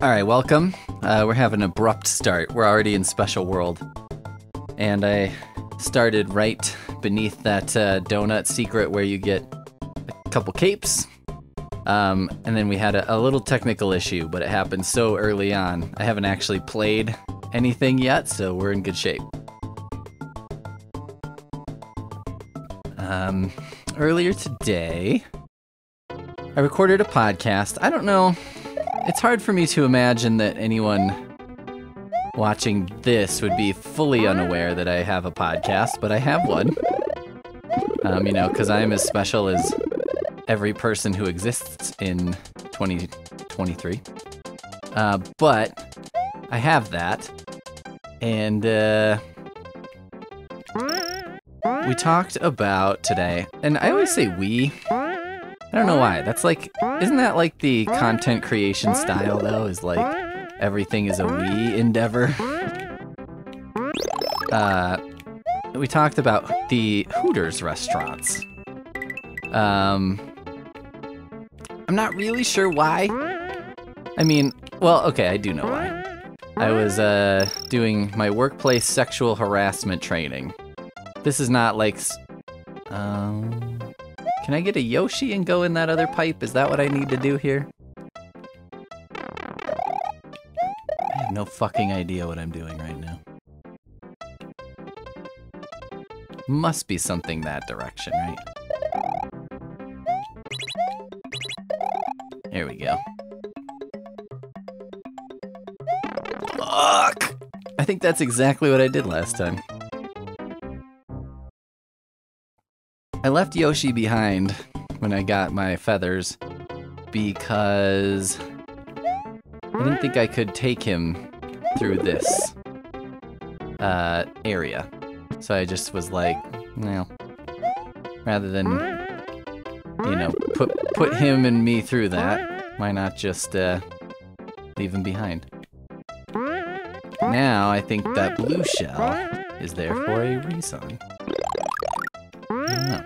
Alright, welcome. We're having an abrupt start. We're already in Special World. And I started right beneath that donut secret where you get a couple capes. And then we had a little technical issue, but it happened so early on. I haven't actually played anything yet, so we're in good shape. Earlier today, I recorded a podcast. I don't know. It's hard for me to imagine that anyone watching this would be fully unaware that I have a podcast, but I have one. Because I am as special as every person who exists in 2023. But I have that, and we talked about today, and I always say we. I don't know why. That's like, isn't that like the content creation style though? Is like everything is a we endeavor. We talked about the Hooters restaurants. I'm not really sure why. I mean, well, okay, I do know why. I was doing my workplace sexual harassment training. This is not like, can I get a Yoshi and go in that other pipe? Is that what I need to do here? I have no fucking idea what I'm doing right now. Must be something that direction, right? There we go. Fuck! I think that's exactly what I did last time. I left Yoshi behind when I got my feathers because I didn't think I could take him through this area. So I just was like, well, rather than, put him and me through that, why not just leave him behind? Now I think that blue shell is there for a reason. I don't know.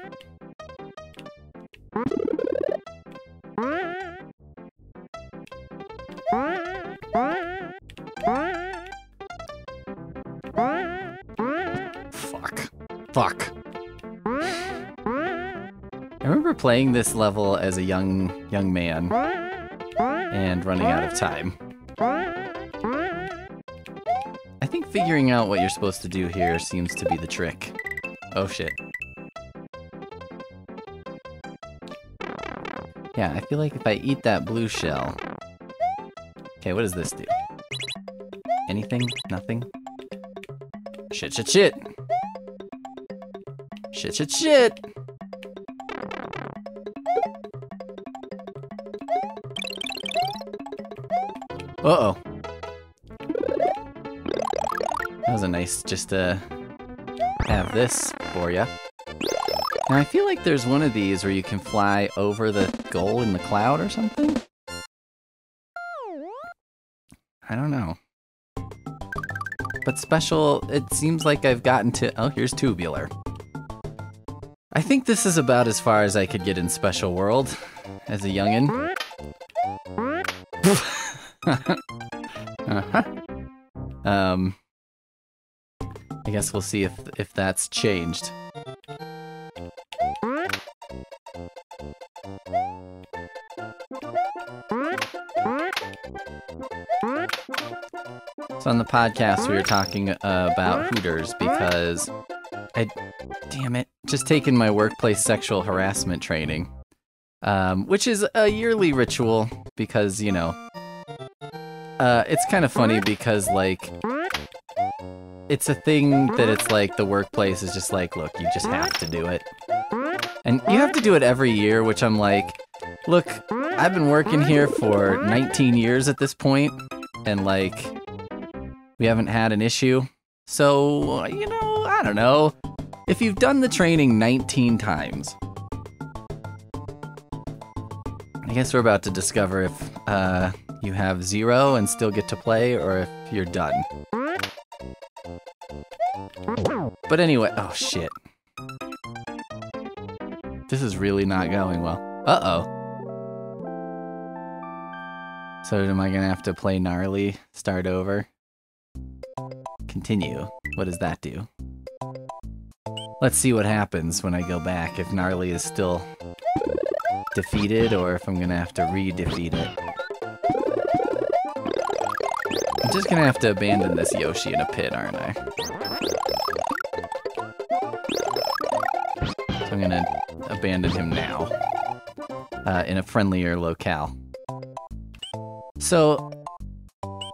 Fuck. I remember playing this level as a young man and running out of time. I think figuring out what you're supposed to do here seems to be the trick. Oh shit. Yeah, I feel like if I eat that blue shell... Okay, what does this do? Anything? Nothing? Shit, shit, shit! Shit, shit, shit! Uh-oh. That was a nice, just to have this for ya. Now, I feel like there's one of these where you can fly over the goal in the cloud or something? I don't know. But special, it seems like I've gotten to... Oh, here's tubular. I think this is about as far as I could get in Special World as a youngin'. I guess we'll see if that's changed. So on the podcast we were talking about Hooters because damn it, just taken my workplace sexual harassment training, which is a yearly ritual because, it's kind of funny because, like, it's a thing that it's like the workplace is just like, look, you just have to do it. And you have to do it every year, which I'm like, look, I've been working here for 19 years at this point, and, like, we haven't had an issue. So, I don't know. If you've done the training 19 times, I guess we're about to discover if you have 0 and still get to play, or if you're done. But anyway, oh shit. This is really not going well. Uh-oh. So am I gonna have to play Gnarly, start over? Continue. What does that do? Let's see what happens when I go back, if Gnarly is still defeated or if I'm gonna have to re-defeat it. I'm just gonna have to abandon this Yoshi in a pit, aren't I? So I'm gonna abandon him now, in a friendlier locale. So,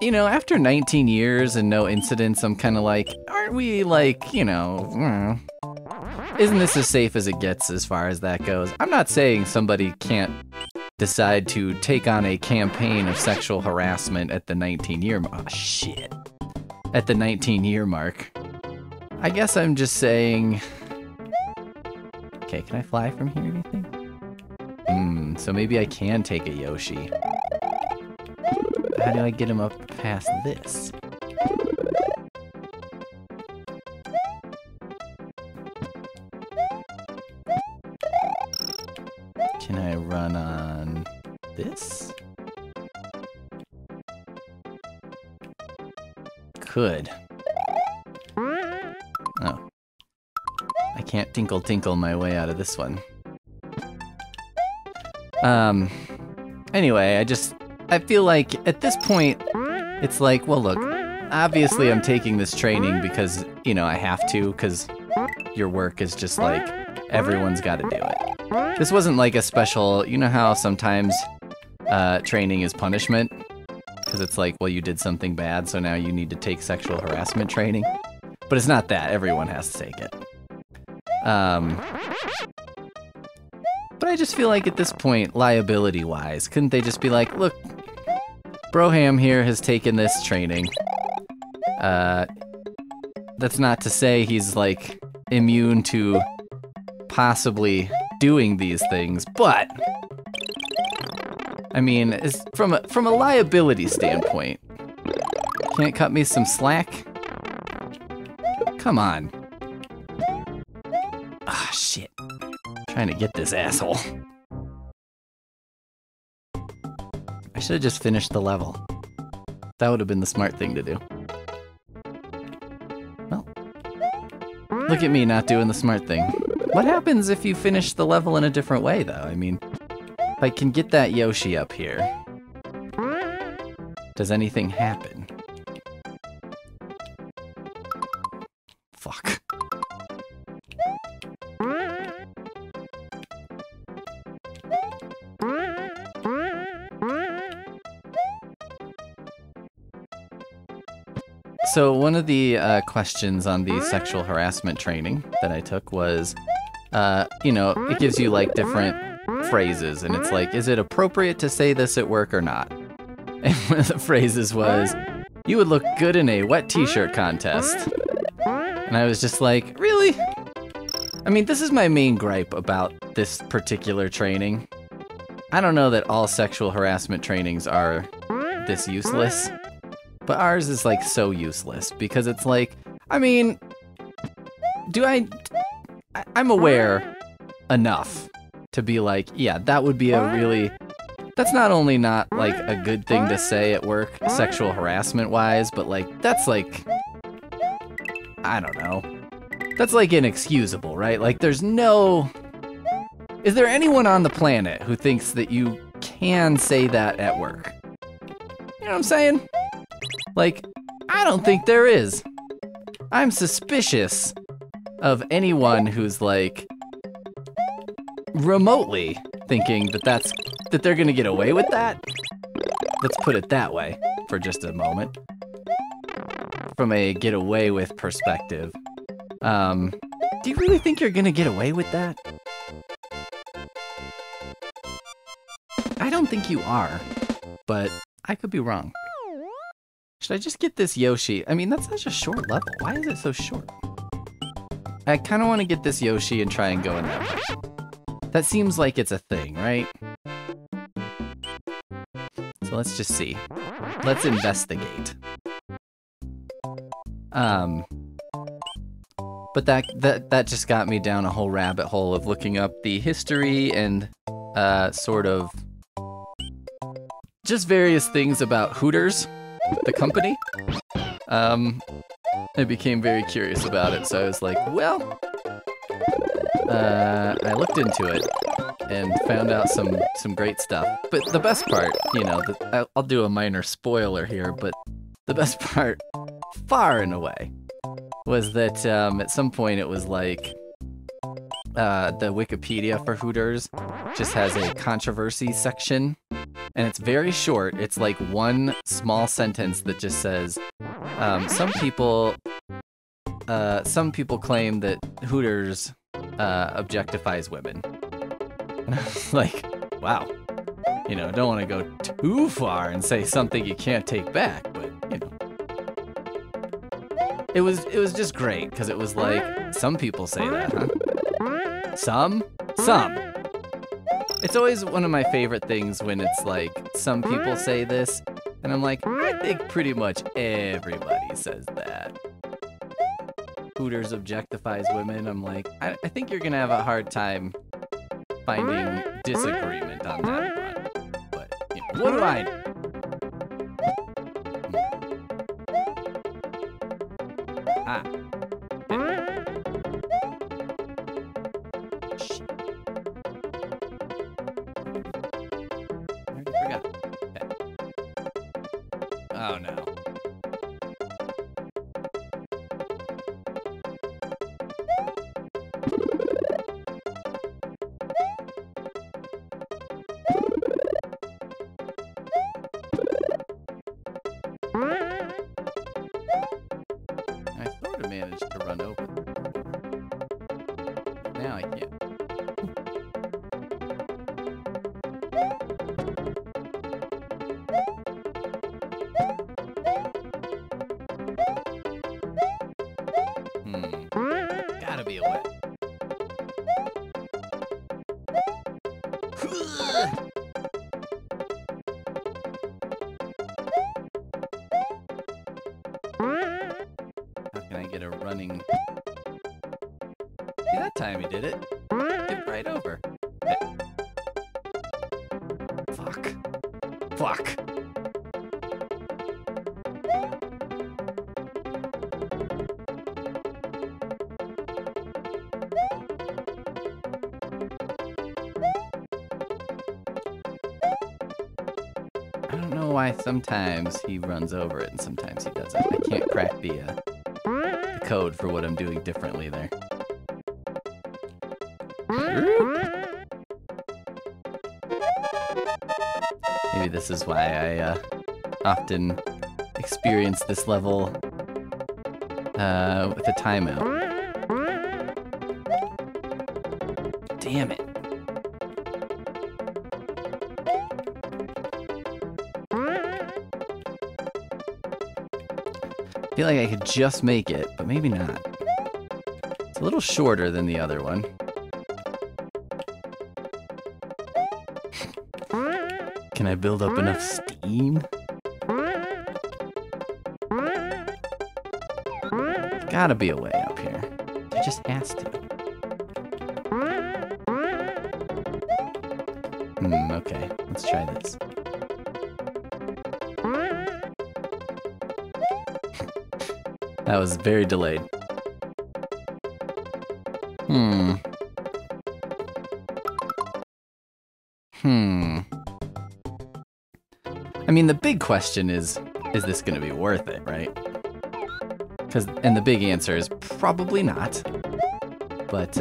you know, after 19 years and no incidents, I'm kind of like, aren't we like, you know, isn't this as safe as it gets as far as that goes? I'm not saying somebody can't decide to take on a campaign of sexual harassment at the 19-year mark. Oh, shit. At the 19-year mark. I guess I'm just saying... Okay, can I fly from here, do you think? So maybe I can take a Yoshi. How do I get him up past this? Can I run on this? Could. Oh. I can't tinkle tinkle my way out of this one. Anyway, I feel like at this point, it's like, well look, obviously I'm taking this training because, you know, I have to, because your work is just like, everyone's got to do it. This wasn't like a special, you know how sometimes training is punishment? Because it's like, well, you did something bad, so now you need to take sexual harassment training. But it's not that, everyone has to take it. But I just feel like at this point, liability-wise, couldn't they just be like, look, Broham here has taken this training. That's not to say he's, like, immune to possibly doing these things, but... I mean, from a liability standpoint, can't cut me some slack? Come on. Ah, shit. Trying to get this asshole. I should have just finished the level. That would have been the smart thing to do. Well, look at me not doing the smart thing. What happens if you finish the level in a different way, though? I mean, if I can get that Yoshi up here, does anything happen? Fuck. So one of the questions on the sexual harassment training that I took was, you know, it gives you like different phrases, and it's like, is it appropriate to say this at work or not? And one of the phrases was, you would look good in a wet t-shirt contest. And I was just like, really? I mean, this is my main gripe about this particular training. I don't know that all sexual harassment trainings are this useless, but ours is like so useless because it's like, I mean, I'm aware enough to be like, yeah, that would be a really, that's not only not like a good thing to say at work, sexual harassment wise, but like, that's like, I don't know. That's like inexcusable, right? Like there's no... Is there anyone on the planet who thinks that you can say that at work? You know what I'm saying? Like, I don't think there is. I'm suspicious of anyone who's like remotely thinking that they're gonna get away with that. Let's put it that way for just a moment. From a get away with perspective. Do you really think you're gonna get away with that? I don't think you are, but I could be wrong. Should I just get this Yoshi? I mean, that's such a short level. Why is it so short? I kind of want to get this Yoshi and try and go in that way. That seems like it's a thing, right? So let's just see. Let's investigate. But that just got me down a whole rabbit hole of looking up the history and sort of just various things about Hooters, the company. I became very curious about it, so I was like, well, I looked into it and found out some great stuff. But the best part, you know, I'll do a minor spoiler here, but the best part, far and away, was that at some point it was like the Wikipedia for Hooters just has a controversy section, and it's very short. It's like one small sentence that just says, some people claim that Hooters objectifies women. And I was like, wow, you know, don't want to go too far and say something you can't take back, but you know, it was just great because it was like, some people say that, huh? Some. It's always one of my favorite things when it's like, some people say this, and I'm like, I think pretty much everybody says that. Hooters objectifies women. I'm like, I think you're gonna have a hard time finding disagreement on that front. But you know, what do I know? Ah. Shit. I forgot. Okay. Oh no. I sort of managed to run over them before. Now I can't. Gotta be a way. How can I get a running? See, that time he did it. Tipped right over. Okay. Fuck. I don't know why sometimes he runs over it and sometimes he doesn't. I can't crack the code for what I'm doing differently there. Maybe this is why I often experience this level with a timeout. Damn it. I feel like I could just make it, but maybe not. It's a little shorter than the other one. Can I build up enough steam? There's gotta be a way up here. There just has to. Okay. Let's try this. That was very delayed. I mean, the big question is this gonna be worth it, right? And the big answer is probably not. But,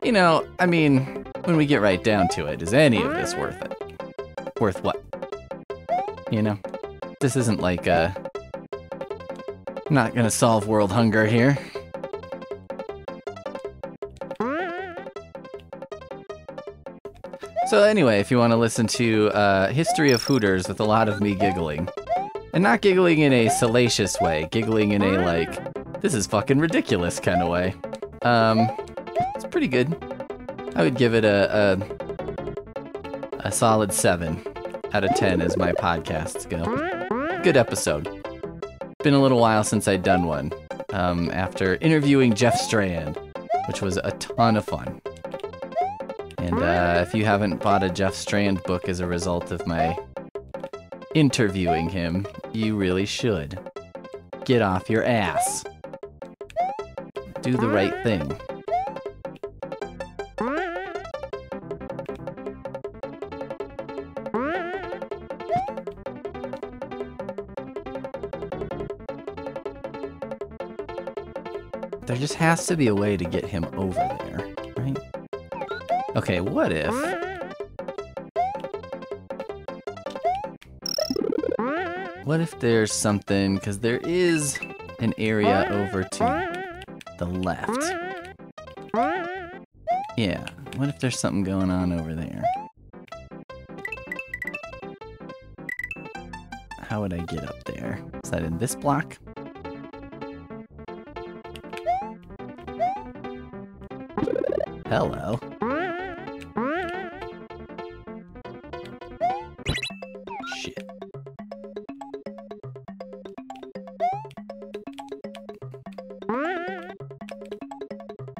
you know, I mean, when we get right down to it, is any of this worth it? Worth what? You know? This isn't like, I'm not gonna solve world hunger here. So anyway, if you want to listen to History of Hooters with a lot of me giggling, and not giggling in a salacious way, giggling in a like, this is fucking ridiculous kind of way, it's pretty good. I would give it a solid 7 out of 10 as my podcasts go. Good episode. Been a little while since I'd done one, after interviewing Jeff Strand, which was a ton of fun. And if you haven't bought a Jeff Strand book as a result of my interviewing him, you really should. Get off your ass. Do the right thing. There just has to be a way to get him over there, right? Okay, what if... What if there's something, because there is an area over to the left. Yeah, what if there's something going on over there? How would I get up there? Is that in this block? Hello. Shit.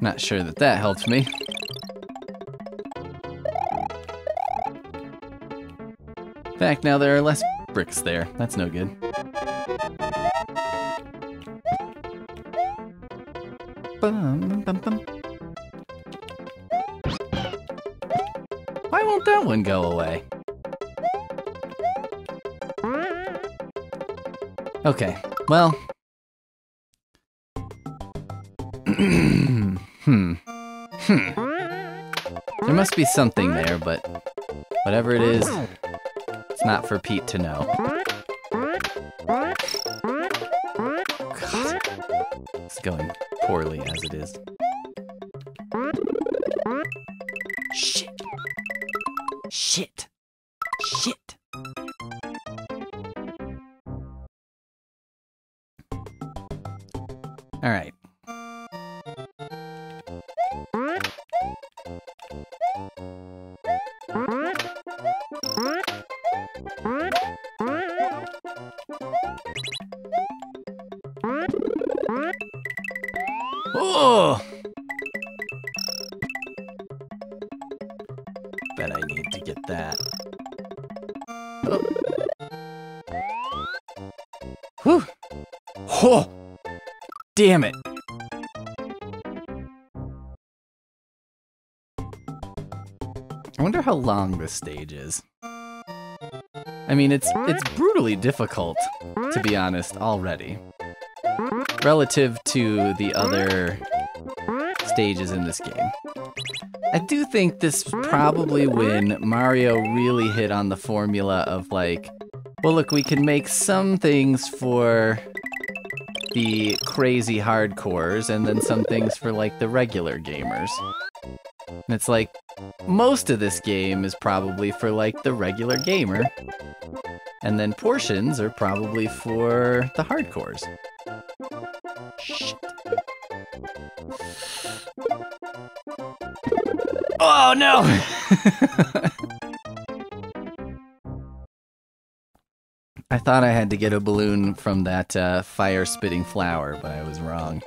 Not sure that that helped me. In fact, now there are less bricks there. That's no good. Bum, bum, bum. Why won't that one go away? Okay, well... There must be something there, but whatever it is, it's not for Pete to know. God, it's going poorly as it is. Shit. Shit. Shit. All right. Oh! Bet I need to get that. Oh. Whew! Oh! Damn it! I wonder how long this stage is. I mean, it's brutally difficult, to be honest, already. Relative to the other stages in this game. I do think this is probably when Mario really hit on the formula of like, well look, we can make some things for the crazy hardcores and then some things for like the regular gamers. And it's like, most of this game is probably for like the regular gamer. And then portions are probably for the hardcores. Shit. Oh no! I thought I had to get a balloon from that fire-spitting flower, but I was wrong.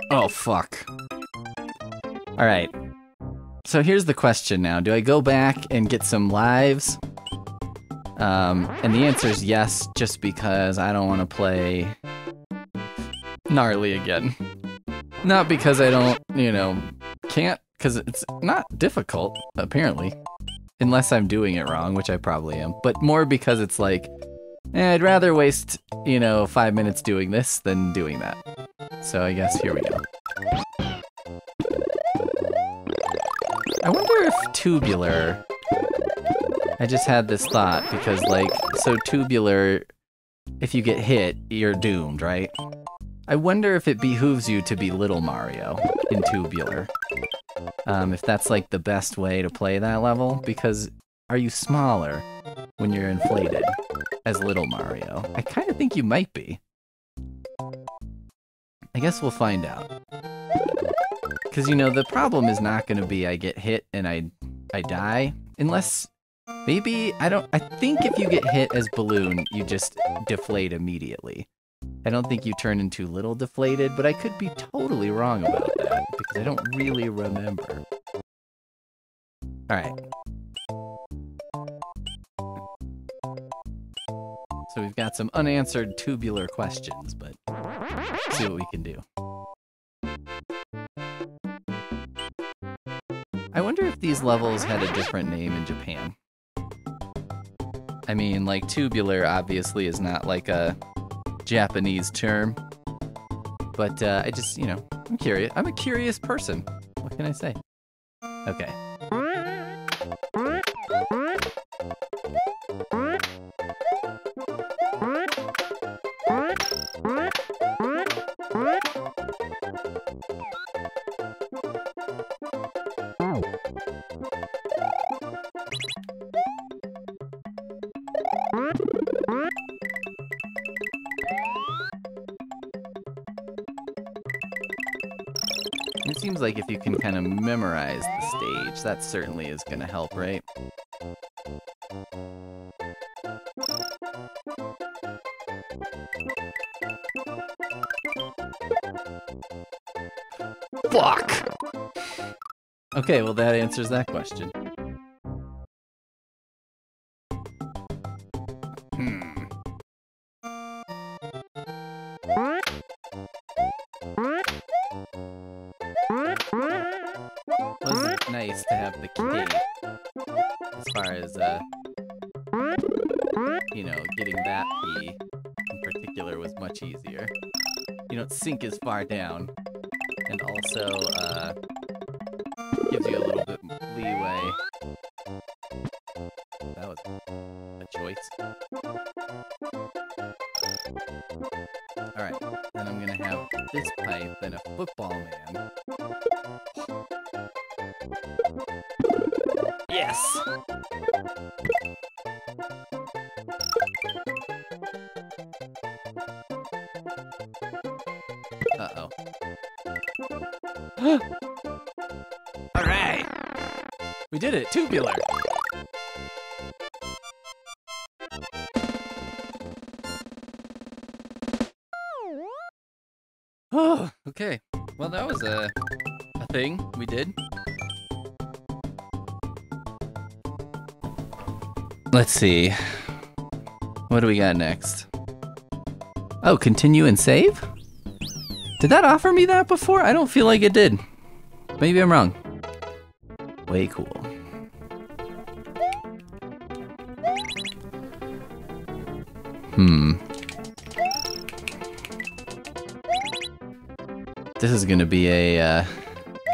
Oh, fuck. Alright. So here's the question now. Do I go back and get some lives? And the answer is yes, just because I don't want to play gnarly again. Not because I don't, you know, can't, because it's not difficult, apparently. Unless I'm doing it wrong, which I probably am. But more because it's like, I'd rather waste, you know, 5 minutes doing this than doing that. So I guess here we go. I wonder if tubular... I just had this thought, because, like, so tubular, if you get hit, you're doomed, right? I wonder if it behooves you to be Little Mario in tubular. If that's, like, the best way to play that level, because are you smaller when you're inflated as Little Mario? I kind of think you might be. I guess we'll find out. Because, you know, the problem is not going to be I get hit and I die, unless Maybe, I think if you get hit as balloon, you just deflate immediately. I don't think you turn into little deflated, but I could be totally wrong about that, because I don't really remember. Alright. So we've got some unanswered tubular questions, but let's see what we can do. I wonder if these levels had a different name in Japan. I mean, like, tubular obviously is not like a Japanese term, but I just, you know, I'm curious. I'm a curious person. What can I say? Okay. It seems like if you can kind of memorize the stage, that certainly is going to help, right? Fuck! Okay, well that answers that question. Wasn't nice to have the cape as far as, you know, getting that key in particular was much easier. You don't sink as far down, and also, gives you a little bit leeway. That was a choice. Alright, then I'm gonna have this pipe and a football man. Yes! Uh-oh. Alright! We did it! Tubular! Oh, okay. Well, that was a thing we did. Let's see. What do we got next? Oh, continue and save? Did that offer me that before? I don't feel like it did. Maybe I'm wrong. Way cool. This is gonna be a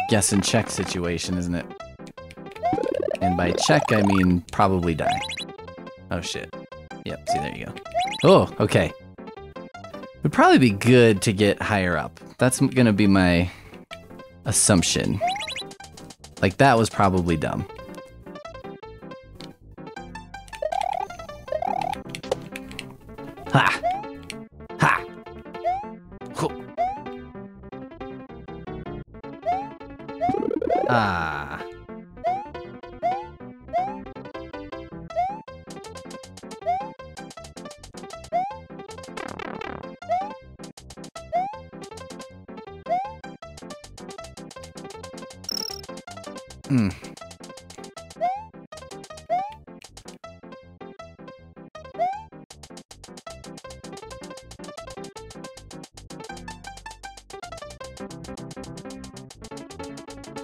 guess and check situation, isn't it? And by check, I mean probably die. Oh shit. Yep, see, there you go. Oh, okay. Would probably be good to get higher up. That's gonna be my assumption. Like, that was probably dumb. Ha! Ha! Ho! Ah.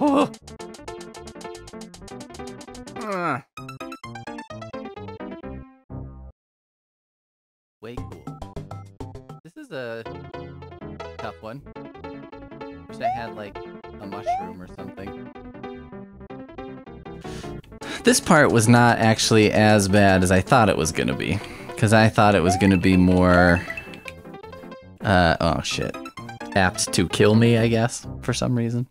Oh. Way cool. This is a tough one. Wish I had like a mushroom or something. This part was not actually as bad as I thought it was gonna be, because I thought it was gonna be more oh shit, apt to kill me, I guess, for some reason.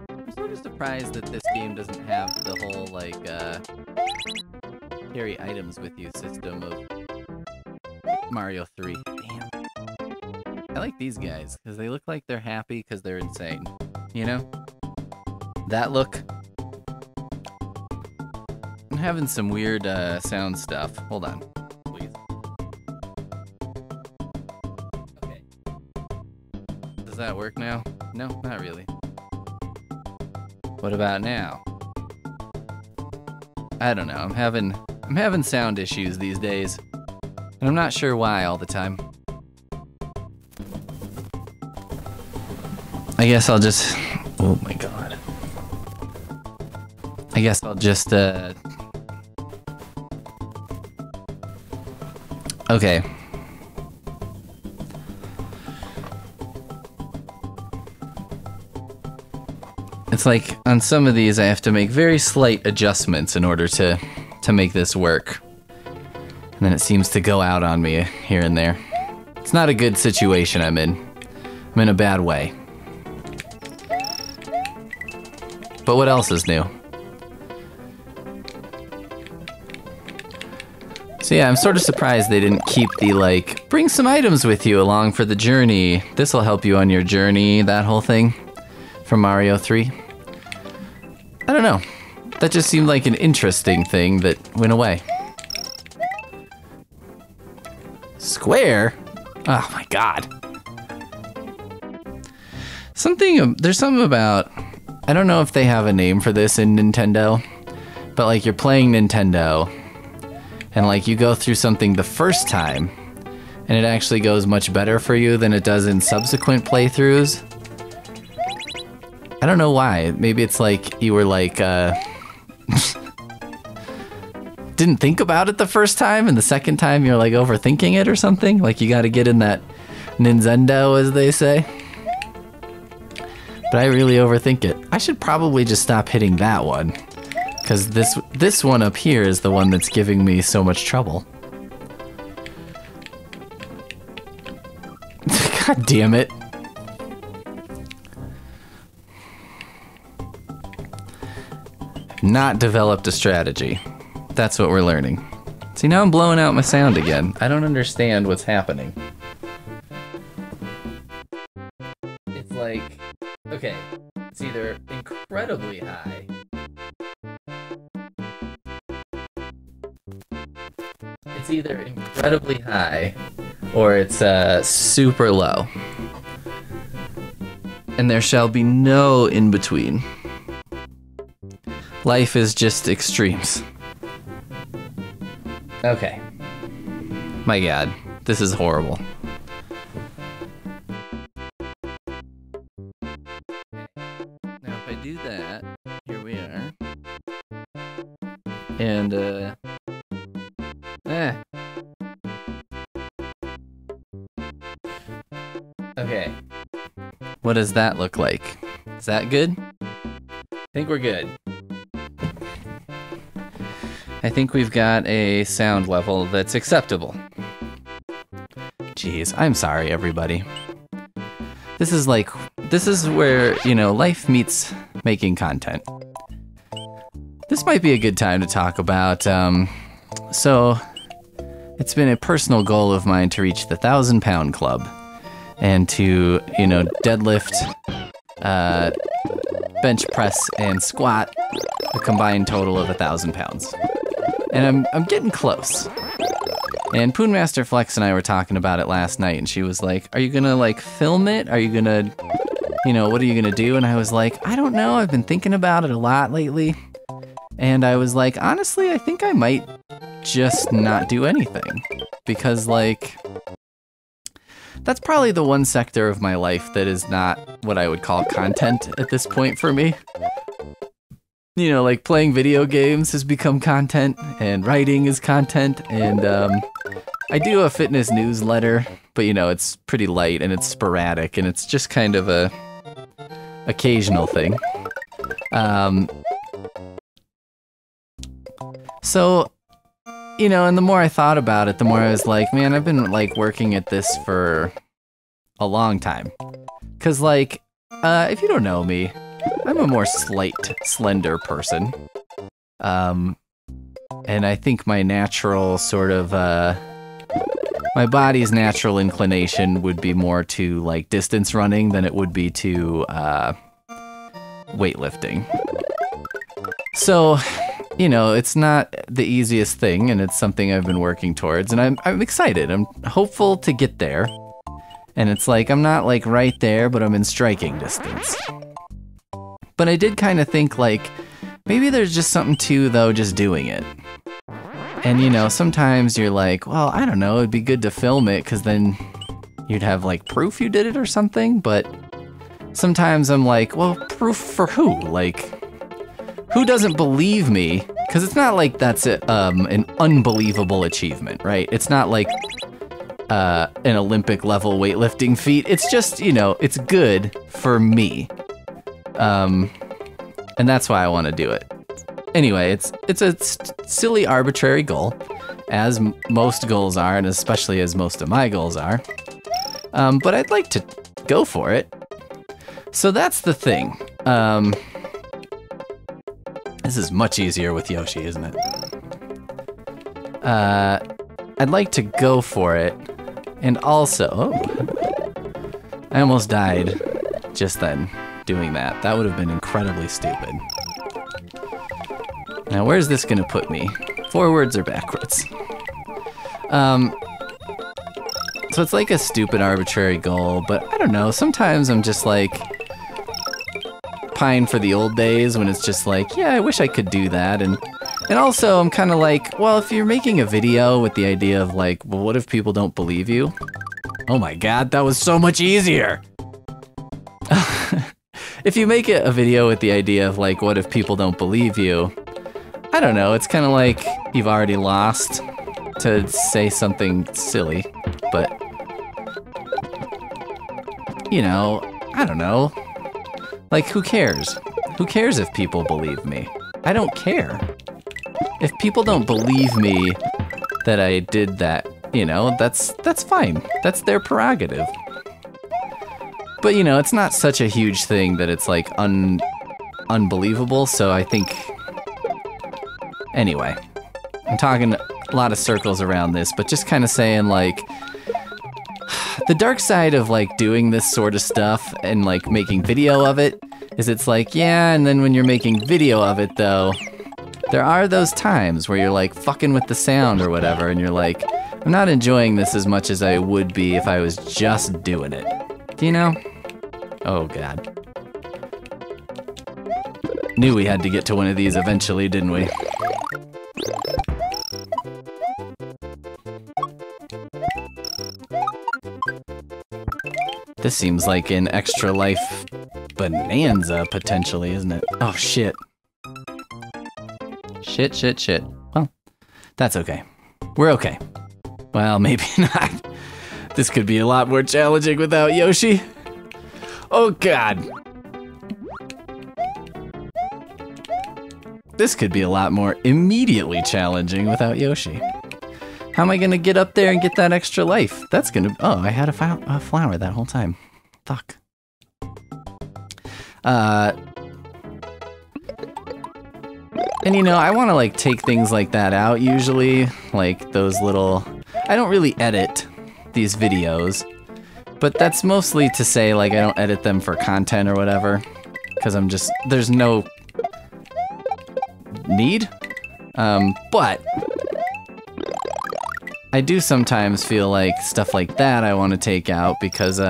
I'm sort of surprised that this game doesn't have the whole, like, carry items with you system of Mario 3. Damn. I like these guys, because they look like they're happy because they're insane. You know? That look. I'm having some weird sound stuff. Hold on, please. Okay. Does that work now? No, not really. What about now? I don't know. I'm having sound issues these days. And I'm not sure why all the time. I guess I'll just... Oh my god. I guess I'll just, Okay. It's like, on some of these I have to make very slight adjustments in order to make this work. And then it seems to go out on me here and there. It's not a good situation I'm in. I'm in a bad way. But what else is new? So yeah, I'm sort of surprised they didn't keep the, like, bring some items with you along for the journey. This'll help you on your journey, that whole thing from Mario 3. I don't know. That just seemed like an interesting thing that went away. Square? Oh my god. There's something about, I don't know if they have a name for this in Nintendo, but like you're playing Nintendo, and like you go through something the first time, and it actually goes much better for you than it does in subsequent playthroughs. I don't know why. Maybe it's like you were like, didn't think about it the first time, and the second time you're like overthinking it or something. Like you gotta get in that Nintendo, as they say. But I really overthink it. I should probably just stop hitting that one, because this one up here is the one that's giving me so much trouble. God damn it. Not developed a strategy. That's what we're learning. See, now I'm blowing out my sound again. I don't understand what's happening. It's like, okay, it's either incredibly high. It's either incredibly high or it's super low. And there shall be no in between. Life is just extremes. Okay. My god, this is horrible. Now if I do that, here we are. And, Okay. What does that look like? Is that good? I think we're good. I think we've got a sound level that's acceptable. Jeez, I'm sorry, everybody. This is where, you know, life meets making content. This might be a good time to talk about, so it's been a personal goal of mine to reach the 1,000-pound club and to, you know, deadlift, bench press, and squat a combined total of 1,000 pounds. And I'm getting close. And Poonmaster Flex and I were talking about it last night, and she was like, are you gonna, like, film it? Are you gonna, you know, what are you gonna do? And I was like, I don't know, I've been thinking about it a lot lately. And I was like, honestly, I think I might just not do anything. Because, like, that's probably the one sector of my life that is not what I would call content at this point for me. You know, like playing video games has become content, and writing is content, and I do a fitness newsletter, but you know, it's pretty light and it's sporadic and it's just kind of a occasional thing. So, you know, and the more I thought about it, the more I was like, man, I've been like working at this for a long time. 'Cause like, if you don't know me, I'm a more slight, slender person. And I think my natural sort of, my body's natural inclination would be more to like distance running than it would be to weightlifting. So, you know, it's not the easiest thing, and it's something I've been working towards, and I'm excited. I'm hopeful to get there. And it's like, I'm not like right there, but I'm in striking distance. But I did kind of think like, maybe there's just something to, though, just doing it. And you know, sometimes you're like, well, I don't know, it'd be good to film it, because then you'd have like proof you did it or something. But sometimes I'm like, well, proof for who? Like, who doesn't believe me? Because it's not like that's an unbelievable achievement, right? It's not like an Olympic level weightlifting feat. It's just, you know, it's good for me. And that's why I want to do it. Anyway, it's a silly, arbitrary goal, as most goals are, and especially as most of my goals are. But I'd like to go for it. So that's the thing. This is much easier with Yoshi, isn't it? I'd like to go for it. And also, oh, I almost died just then doing that. That would have been incredibly stupid. Now, where's this gonna put me? Forwards or backwards? So it's like a stupid arbitrary goal, but I don't know, sometimes I'm just like, pine for the old days when it's just like, yeah, I wish I could do that. And also I'm kind of like, well, if you're making a video with the idea of like, well, what if people don't believe you? Oh my god, that was so much easier! If you make a video with the idea of like, what if people don't believe you? I don't know, it's kind of like you've already lost to say something silly, but you know, I don't know. Like, who cares? Who cares if people believe me? I don't care. If people don't believe me that I did that, you know, that's fine. That's their prerogative. But, you know, it's not such a huge thing that it's, like, unbelievable, so I think... Anyway, I'm talking a lot of circles around this, but just kind of saying, like... The dark side of, like, doing this sort of stuff and, like, making video of it is it's like, yeah, and then when you're making video of it, though, there are those times where you're, like, fucking with the sound or whatever, and you're like, I'm not enjoying this as much as I would be if I was just doing it. Do you know? Oh, God. Knew we had to get to one of these eventually, didn't we? This seems like an extra life bonanza, potentially, isn't it? Oh, shit. Shit. Well, that's okay. We're okay. Well, maybe not. This could be a lot more challenging without Yoshi. Oh, God. This could be a lot more immediately challenging without Yoshi. How am I gonna get up there and get that extra life? That's gonna... Oh, I had a flower that whole time. Fuck. And you know, I want to like take things like that out usually. Like those little... I don't really edit these videos. But that's mostly to say like I don't edit them for content or whatever. Because I'm just... There's no... need? But... I do sometimes feel like stuff like that I want to take out because,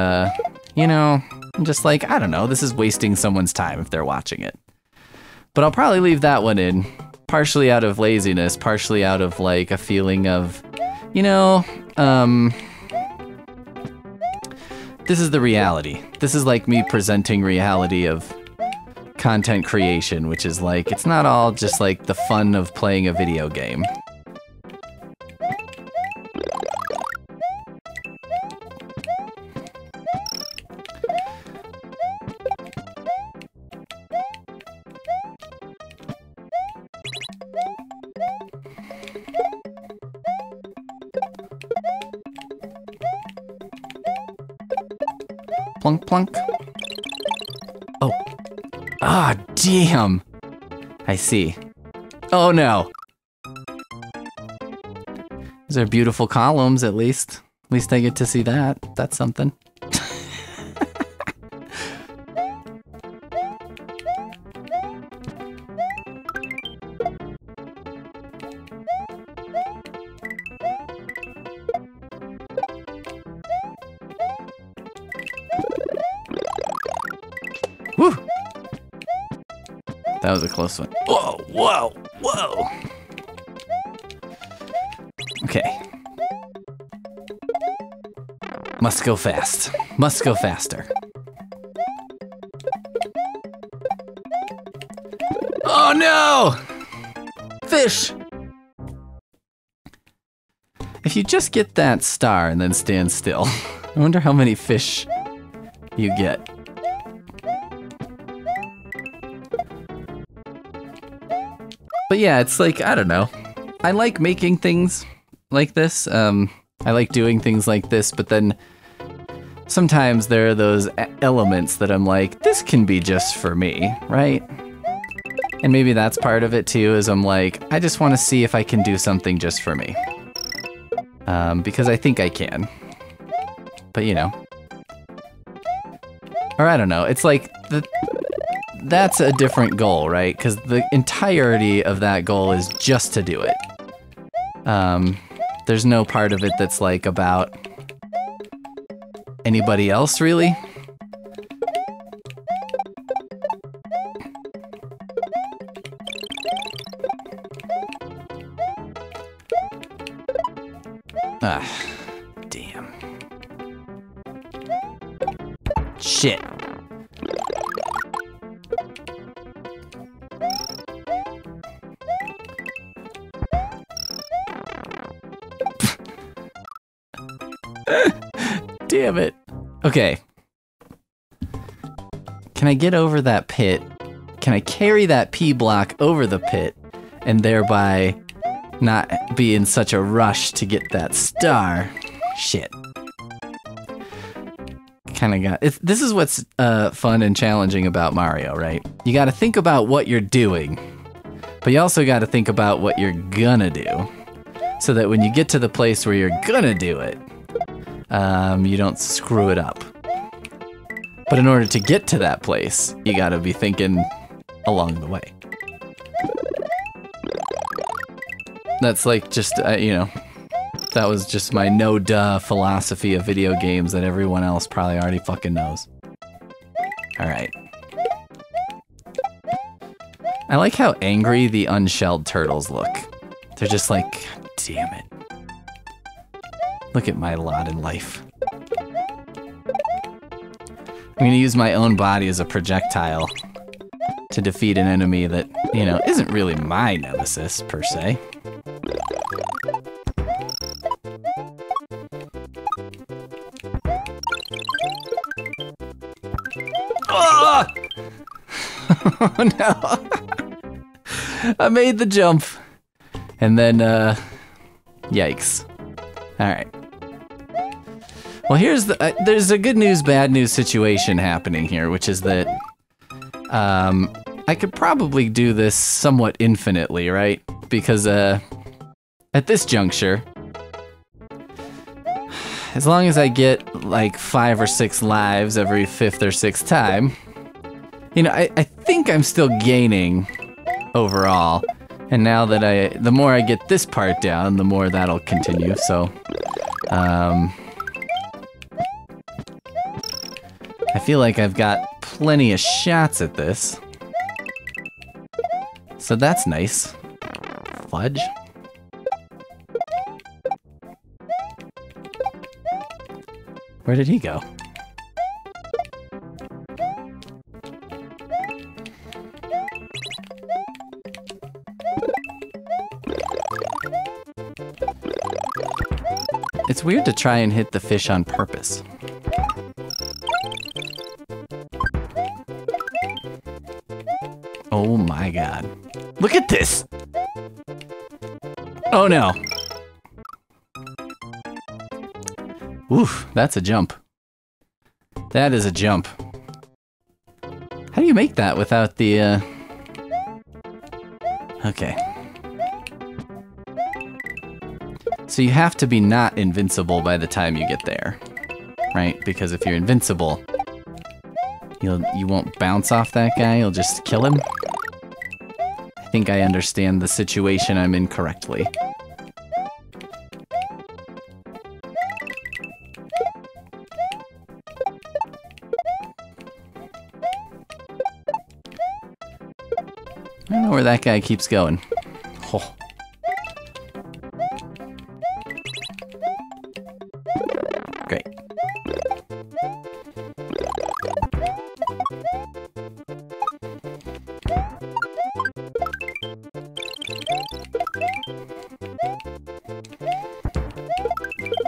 you know, I'm just like, I don't know, this is wasting someone's time if they're watching it. But I'll probably leave that one in, partially out of laziness, partially out of, like, a feeling of, you know, this is the reality. This is like me presenting reality of content creation, which is like, it's not all just like the fun of playing a video game. Plunk, plunk. Oh. Ah, damn. I see. Oh, no. These are beautiful columns, at least. At least I get to see that. That's something. Woo! That was a close one. Whoa, whoa, whoa! Okay. Must go fast. Must go faster. Oh no! Fish! If you just get that star and then stand still, I wonder how many fish you get. But yeah, it's like, I don't know. I like making things like this. I like doing things like this, but then sometimes there are those elements that I'm like, this can be just for me, right? And maybe that's part of it too, is I'm like, I just want to see if I can do something just for me. Because I think I can. But you know. Or I don't know, it's like, that's a different goal, right? Because the entirety of that goal is just to do it. There's no part of it that's like about anybody else, really. Ah, damn. Shit. Damn it. Okay. Can I get over that pit? Can I carry that P block over the pit and thereby not be in such a rush to get that star? Shit. Kinda got it. This is what's fun and challenging about Mario, right? You gotta think about what you're doing, but you also gotta think about what you're gonna do, so that when you get to the place where you're gonna do it, you don't screw it up. But in order to get to that place, you gotta be thinking along the way. That's like just, you know, that was just my no-duh philosophy of video games that everyone else probably already fucking knows. Alright. I like how angry the unshelled turtles look. They're just like, God damn it. Look at my lot in life. I'm gonna use my own body as a projectile to defeat an enemy that, you know, isn't really my nemesis, per se. Oh! Oh no! I made the jump. And then, yikes. Alright. Well, here's the, there's a good news, bad news situation happening here, which is that, I could probably do this somewhat infinitely, right? Because, at this juncture, as long as I get, like, 5 or 6 lives every 5th or 6th time, you know, I think I'm still gaining overall. And now that the more I get this part down, the more that'll continue, so, I feel like I've got plenty of shots at this. So that's nice. Fudge. Where did he go? It's weird to try and hit the fish on purpose. Oh my god. Look at this! Oh no. Oof, that's a jump. That is a jump. How do you make that without the, Okay. So you have to be not invincible by the time you get there, right? Because if you're invincible, you won't bounce off that guy, you'll just kill him. I think I understand the situation I'm in correctly. I don't know where that guy keeps going. Oh. Great.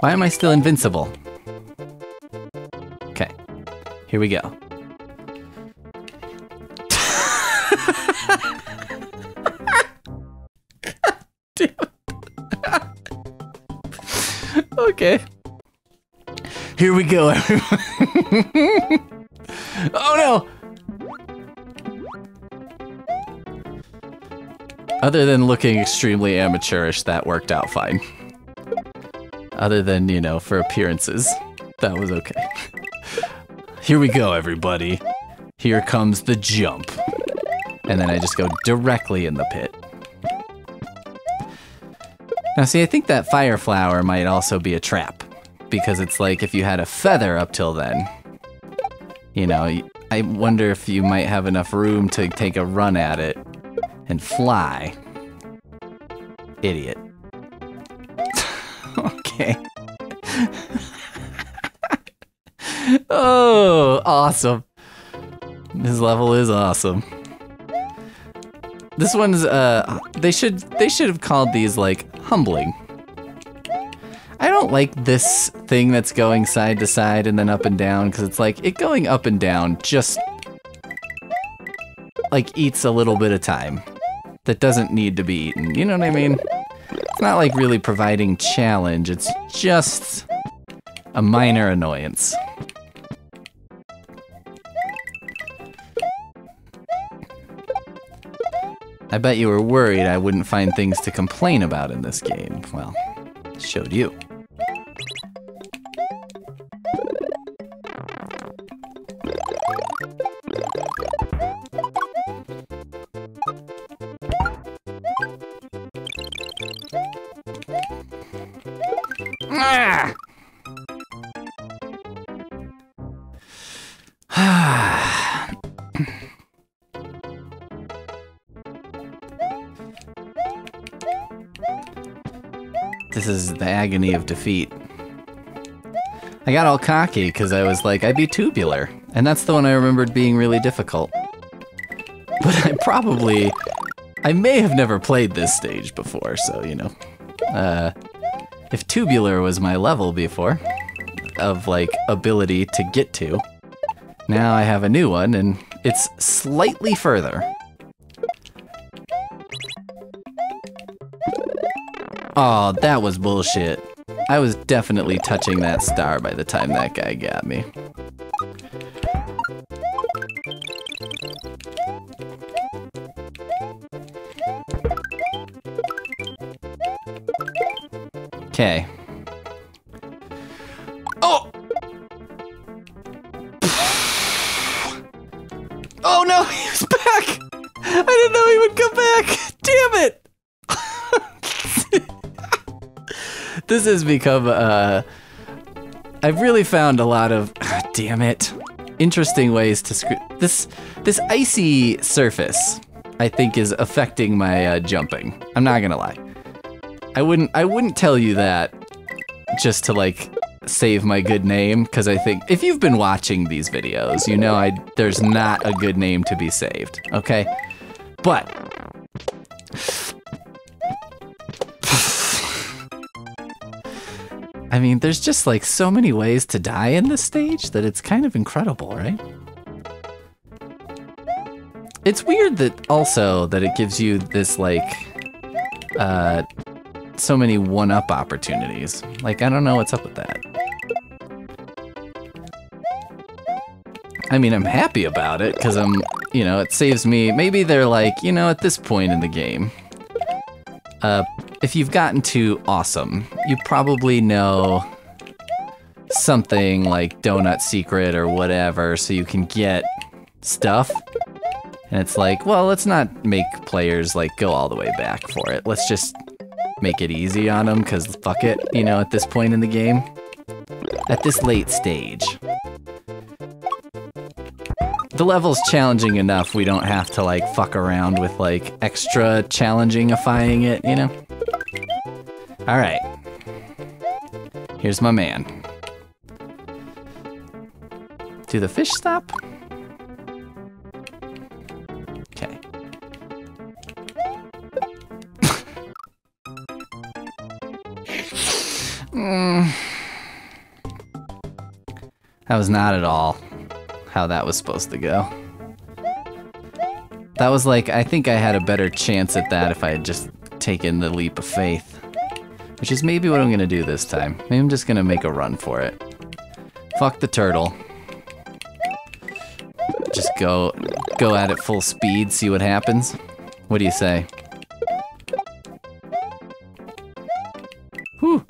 Why am I still invincible? Okay, here we go. Okay. Here we go, everyone. Oh no! Other than looking extremely amateurish, that worked out fine. Other than, you know, for appearances, that was okay. Here we go, everybody. Here comes the jump. And then I just go directly in the pit. Now see, I think that fire flower might also be a trap, because it's like if you had a feather up till then, you know, I wonder if you might have enough room to take a run at it and fly. Idiot. Okay. Oh, awesome. This level is awesome. This one's, they should have called these, like, humbling. I don't like this thing that's going side to side and then up and down, because it's like, it going up and down just, like, eats a little bit of time that doesn't need to be eaten, you know what I mean? It's not like really providing challenge, it's just a minor annoyance. I bet you were worried I wouldn't find things to complain about in this game. Well, showed you. This is the agony of defeat. I got all cocky because I was like, I'd be tubular. And that's the one I remembered being really difficult. But I may have never played this stage before, so, you know. If tubular was my level before, of, like, ability to get to, now I have a new one, and it's slightly further. Oh, that was bullshit. I was definitely touching that star by the time that guy got me. Okay. Oh! Oh no, he was back! I didn't know he would come back! Damn it! This has become, I've really found a lot of, damn it, interesting ways to screw, this icy surface, I think, is affecting my, jumping. I'm not gonna lie. I wouldn't tell you that just to, like, save my good name, because I think, if you've been watching these videos, you know there's not a good name to be saved, okay? But, I mean, there's just, like, so many ways to die in this stage that it's kind of incredible, right? It's weird that, also, that it gives you this, like, so many one-up opportunities. Like, I don't know what's up with that. I mean, I'm happy about it, because you know, it saves me, maybe they're like, you know, at this point in the game, if you've gotten to awesome, you probably know something like Donut Secret or whatever, so you can get stuff. And it's like, well, let's not make players like go all the way back for it. Let's just make it easy on them, because fuck it, you know, at this point in the game. At this late stage. The level's challenging enough, we don't have to like fuck around with like extra challenging-ifying it, you know? Alright. Here's my man. Do the fish stop? Okay. That was not at all how that was supposed to go. That was like, I think I had a better chance at that if I had just taken the leap of faith. Which is maybe what I'm gonna do this time. Maybe I'm just gonna make a run for it. Fuck the turtle. Just go at it full speed, see what happens. What do you say? Whew.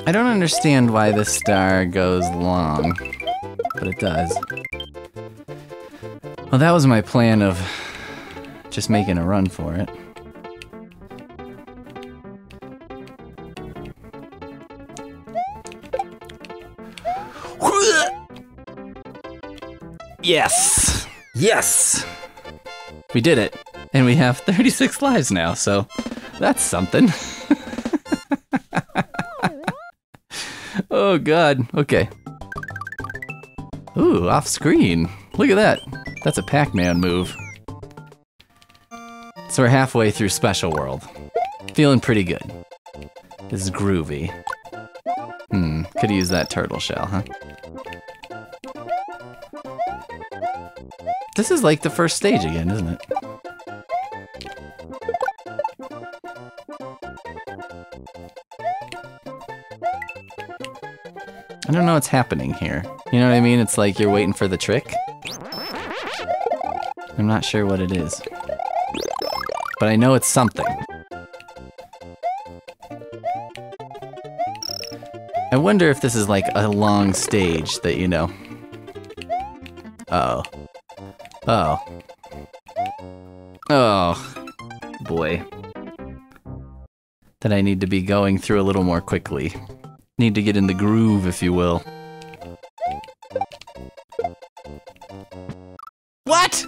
I don't understand why this star goes long, but it does. Well, that was my plan of just making a run for it. Yes! Yes! We did it. And we have 36 lives now, so that's something. Oh god, okay. Ooh, off screen. Look at that. That's a Pac-Man move. So we're halfway through Special World. Feeling pretty good. This is groovy. Could use that turtle shell, huh? This is like the first stage again, isn't it? I don't know what's happening here. You know what I mean? It's like you're waiting for the trick. I'm not sure what it is. But I know it's something. I wonder if this is like a long stage that, you know... Uh-oh. Uh-oh. Oh. Boy. That I need to be going through a little more quickly. Need to get in the groove, if you will. What?!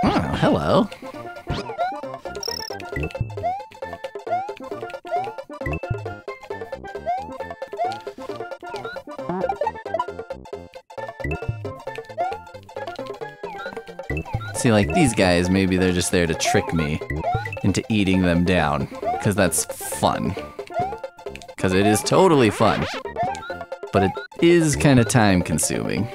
Oh, hello. See, like, these guys, maybe they're just there to trick me into eating them down, because that's fun. Because it is totally fun. But it is kind of time-consuming.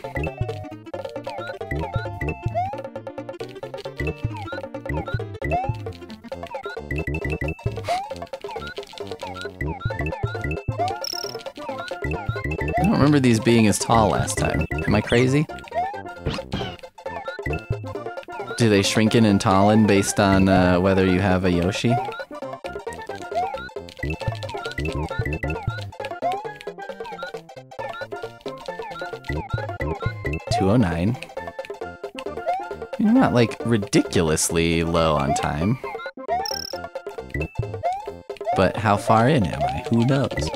I don't remember these being as tall last time. Am I crazy? Do they shrinken and tallen based on whether you have a Yoshi? $209. You're not like ridiculously low on time. But how far in am I? Who knows?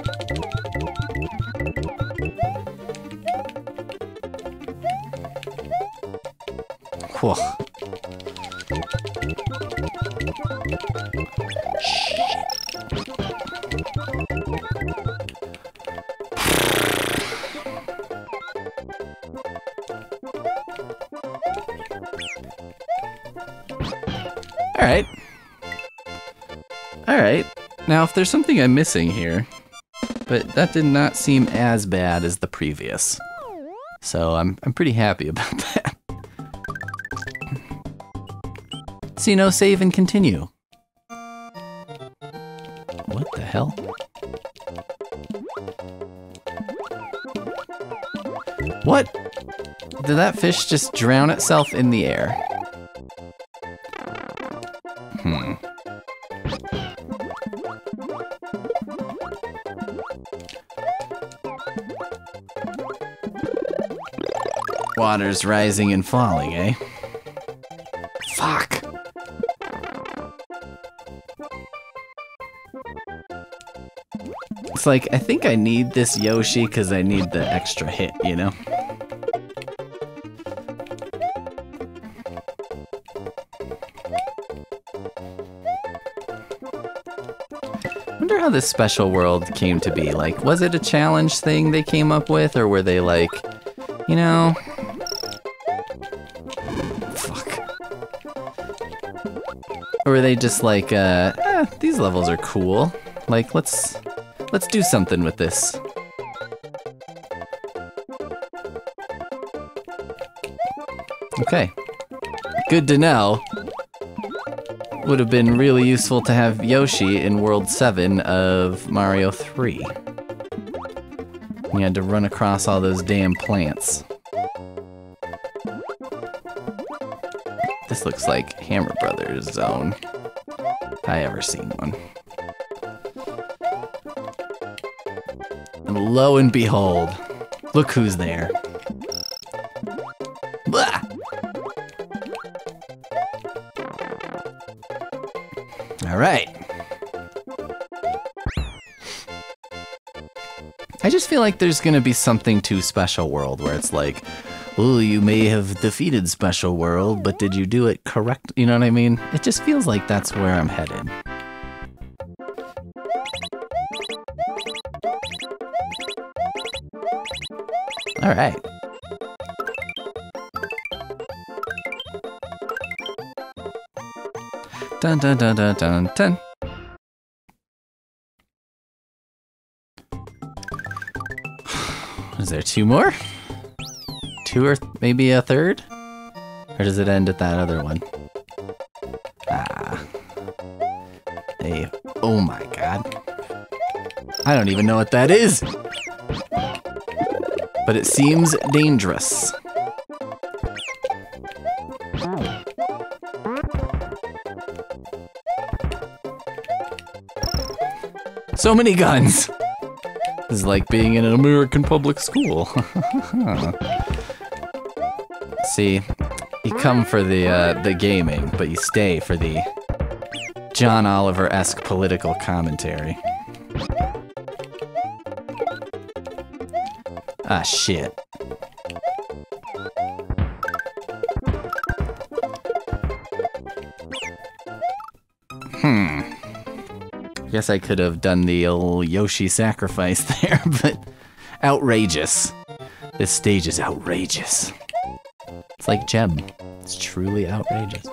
Whoa. Alright. Alright. Now, if there's something I'm missing here, but that did not seem as bad as the previous. So I'm pretty happy about that. See, no, save and continue. What the hell? What? Did that fish just drown itself in the air? Water's rising and falling, eh? Fuck! It's like, I think I need this Yoshi because I need the extra hit, you know? Wonder how this special world came to be. Like, was it a challenge thing they came up with, or were they like, you know... Or were they just like, these levels are cool. Like, let's do something with this. Okay. Good to know. Would have been really useful to have Yoshi in World 7 of Mario 3. You had to run across all those damn plants. This looks like Hammer Brothers zone, if I ever seen one. And lo and behold, look who's there. Blah! All right. I just feel like there's gonna be something to Special World where it's like, oh, you may have defeated Special World, but did you do it correct? You know what I mean? It just feels like that's where I'm headed. All right. Dun dun dun dun dun dun. Is there two more? Two or maybe a third? Or does it end at that other one? Ah. Hey, oh my god. I don't even know what that is! But it seems dangerous. So many guns! This is like being in an American public school. See, you come for the gaming, but you stay for the John Oliver-esque political commentary. Ah, shit. Guess I could have done the old Yoshi sacrifice there, but outrageous. This stage is outrageous. It's like Gem. It's truly outrageous.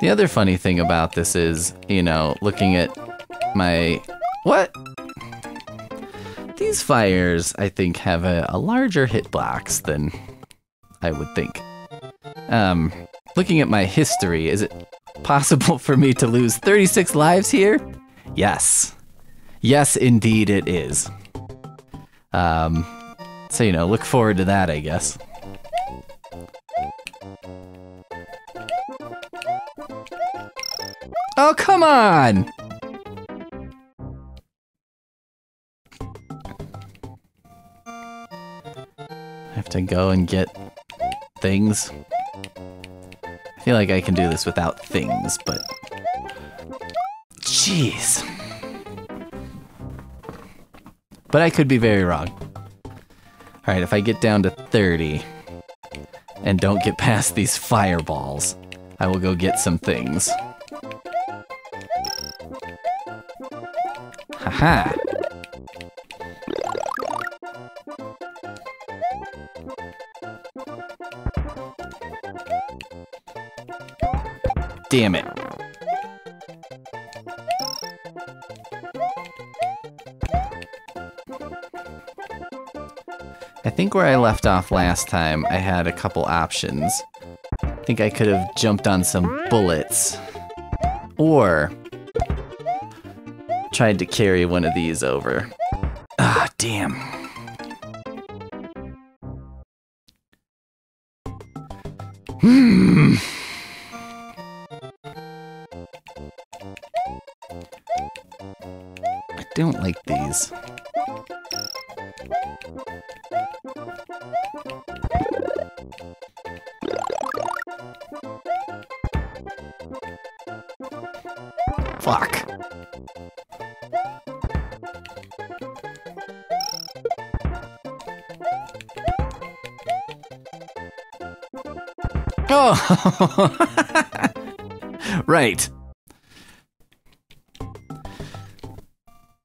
The other funny thing about this is, you know, looking at my... What? These fires, I think, have a larger hitbox than I would think. Looking at my history, is it possible for me to lose 36 lives here? Yes. Yes, indeed it is. So, you know, look forward to that, I guess. Oh, come on! I have to go and get things. I feel like I can do this without things, but... Jeez. But I could be very wrong. Alright, if I get down to 30 and don't get past these fireballs, I will go get some things. Haha. Damn it. I think where I left off last time, I had a couple options. I think I could have jumped on some bullets. Or tried to carry one of these over. Ah, damn. I don't like these. Fuck. Oh! Right.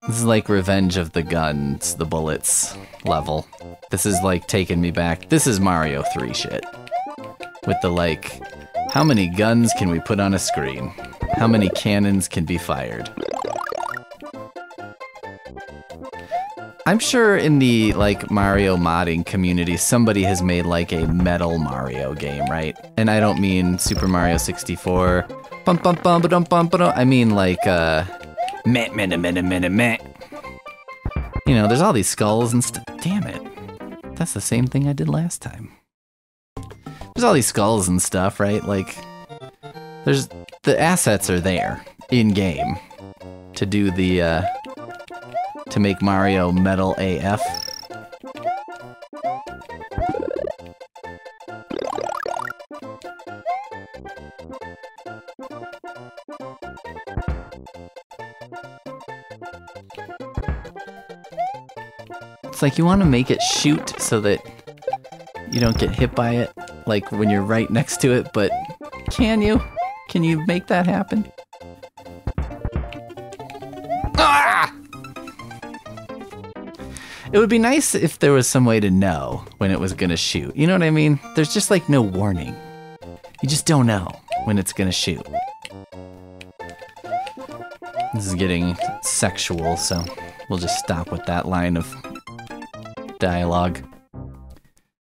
This is like Revenge of the Guns, the bullets level. This is like taking me back. This is Mario 3 shit. With the like, how many guns can we put on a screen? How many cannons can be fired? I'm sure in the like Mario modding community, somebody has made like a metal Mario game, right? And I don't mean Super Mario 64. Bum bum bum ba dum bum ba dum. I mean like meh meh meh meh meh. You know, there's all these skulls and stuff. Damn it, that's the same thing I did last time. There's all these skulls and stuff, right? Like, there's the assets are there in game to do the to make Mario metal AF. It's like you want to make it shoot so that you don't get hit by it, like when you're right next to it, but can you? Can you make that happen? Ah! It would be nice if there was some way to know when it was gonna shoot. You know what I mean? There's just like no warning. You just don't know when it's gonna shoot. This is getting sexual, so we'll just stop with that line of dialogue.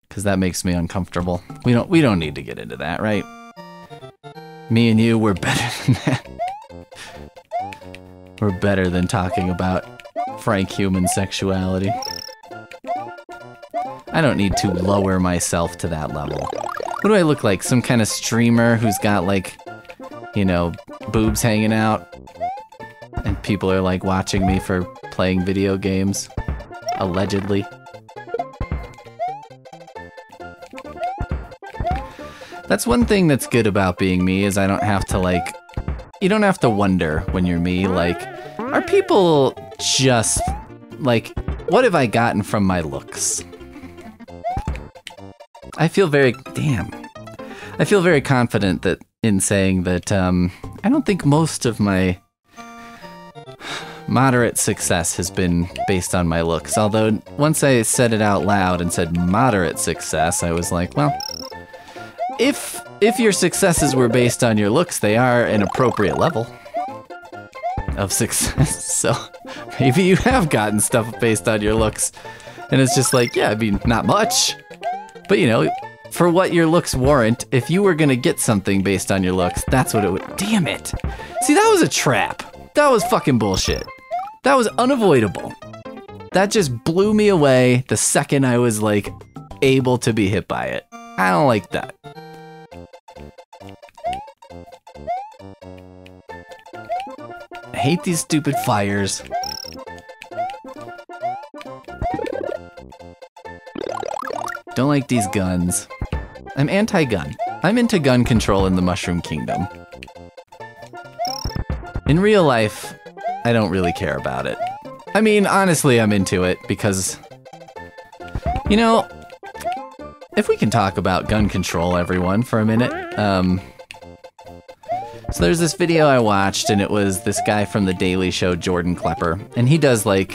Because that makes me uncomfortable. We don't need to get into that, right? Me and you, we're better than that. We're better than talking about frank human sexuality. I don't need to lower myself to that level. What do I look like? Some kind of streamer who's got like, you know, boobs hanging out? And people are like watching me for playing video games? Allegedly. That's one thing that's good about being me, is I don't have to like, you don't have to wonder when you're me, like, are people just, like, what have I gotten from my looks? I feel very, I feel very confident that in saying that I don't think most of my moderate success has been based on my looks. Although once I said it out loud and said moderate success, I was like, well, if your successes were based on your looks, they are an appropriate level of success. So maybe you have gotten stuff based on your looks, and it's just like, yeah, I mean, not much. But you know, for what your looks warrant, if you were gonna get something based on your looks, that's what it would. Damn it. See, that was a trap. That was fucking bullshit. That was unavoidable. That just blew me away the second I was like able to be hit by it. I don't like that. I hate these stupid fires. Don't like these guns. I'm anti-gun. I'm into gun control in the Mushroom Kingdom. In real life, I don't really care about it. I mean, honestly, I'm into it because, you know, if we can talk about gun control, everyone, for a minute. So there's this video I watched, and it was this guy from The Daily Show, Jordan Klepper, and he does like,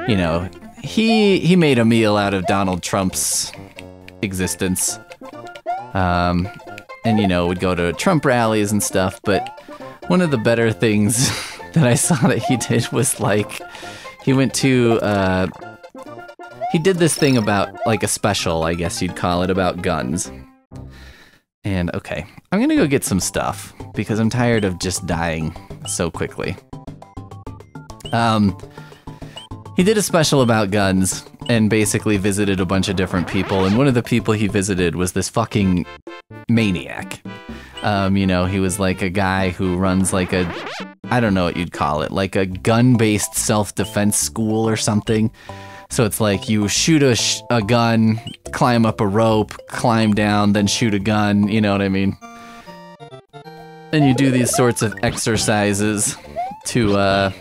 you know, he made a meal out of Donald Trump's existence, and you know, would go to Trump rallies and stuff. But one of the better things that I saw that he did was like, he went to he did this thing about like a special, I guess you'd call it, about guns. And okay, I'm gonna go get some stuff because I'm tired of just dying so quickly. He did a special about guns and basically visited a bunch of different people, and one of the people he visited was this fucking maniac. You know, he was like a guy who runs like a, I don't know what you'd call it, like a gun-based self-defense school or something. So it's like you shoot a gun, climb up a rope, climb down, then shoot a gun, you know what I mean? And you do these sorts of exercises to, I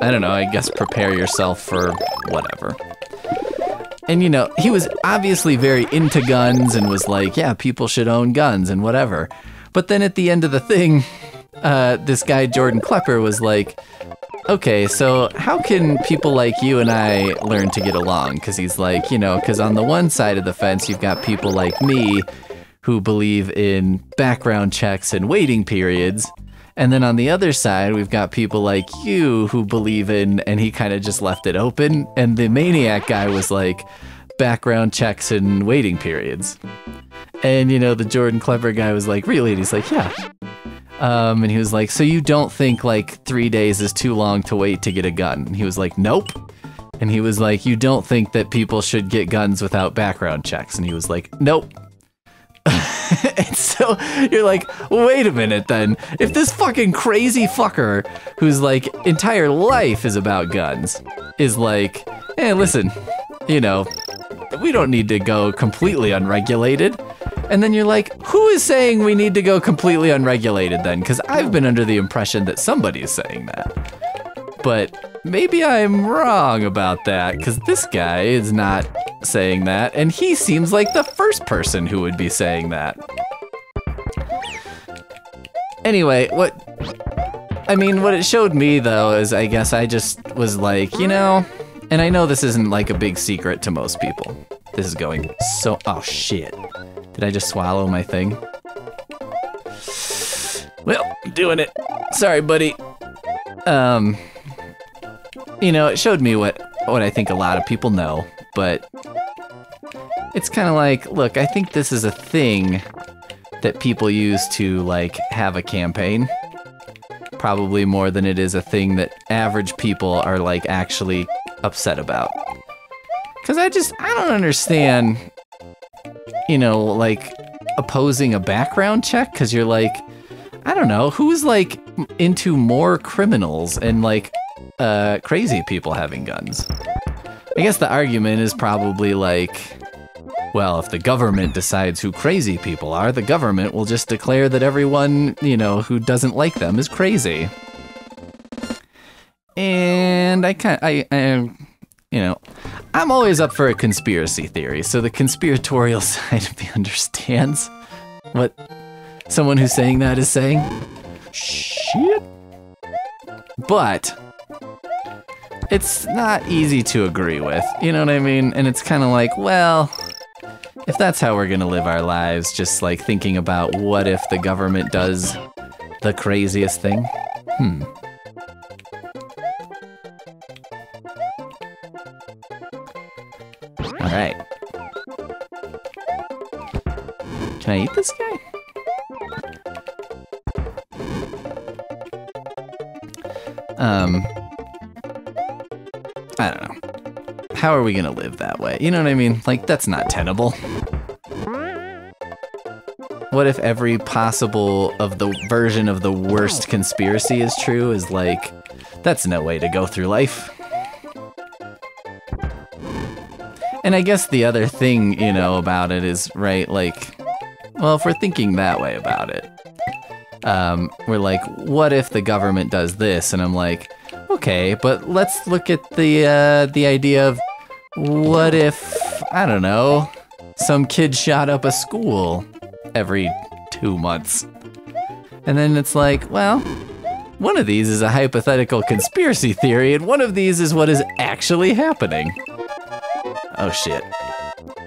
don't know, I guess prepare yourself for whatever. And you know, he was obviously very into guns and was like, yeah, people should own guns and whatever. But then at the end of the thing, this guy Jordan Klepper was like, okay, so how can people like you and I learn to get along? Because he's like, you know, because on the one side of the fence, you've got people like me who believe in background checks and waiting periods. And then on the other side, we've got people like you who believe in, and he kind of just left it open. And the maniac guy was like, background checks and waiting periods. And, you know, the Jordan Klepper guy was like, really? And he's like, yeah. And he was like, so you don't think like 3 days is too long to wait to get a gun? And he was like, nope. And he was like, you don't think that people should get guns without background checks? And he was like, nope. And so you're like, wait a minute then. If this fucking crazy fucker whose like entire life is about guns is like, hey, listen, you know, we don't need to go completely unregulated. And then you're like, who is saying we need to go completely unregulated then? Because I've been under the impression that somebody is saying that. But maybe I'm wrong about that, because this guy is not saying that, and he seems like the first person who would be saying that. Anyway, what it showed me though is I guess I just was like, you know, and I know this isn't like a big secret to most people. This is going so, oh shit. Did I just swallow my thing? Well, I'm doing it. Sorry, buddy. You know, it showed me what I think a lot of people know, but it's kind of like, look, I think this is a thing that people use to, like, have a campaign. Probably more than it is a thing that average people are, like, actually upset about. Because I don't understand, you know, like, opposing a background check, because you're like, I don't know, who's, like, into more criminals and, like, crazy people having guns? I guess the argument is probably like, well, if the government decides who crazy people are, the government will just declare that everyone, you know, who doesn't like them is crazy. And you know, I'm always up for a conspiracy theory, so the conspiratorial side of me understands what someone who's saying that is saying. Shit. But it's not easy to agree with, you know what I mean? And it's kind of like, well, if that's how we're gonna live our lives, just like thinking about what if the government does the craziest thing? All right. Can I eat this guy? I don't know. How are we gonna live that way? You know what I mean? Like, that's not tenable. What if every possible of the version of the worst conspiracy is true? Is like, that's no way to go through life. And I guess the other thing, you know, about it is, right, like, well, if we're thinking that way about it, we're like, what if the government does this? And I'm like, okay, but let's look at the idea of what if, I don't know, some kid shot up a school every 2 months. And then it's like, well, one of these is a hypothetical conspiracy theory, and one of these is what is actually happening. Oh shit.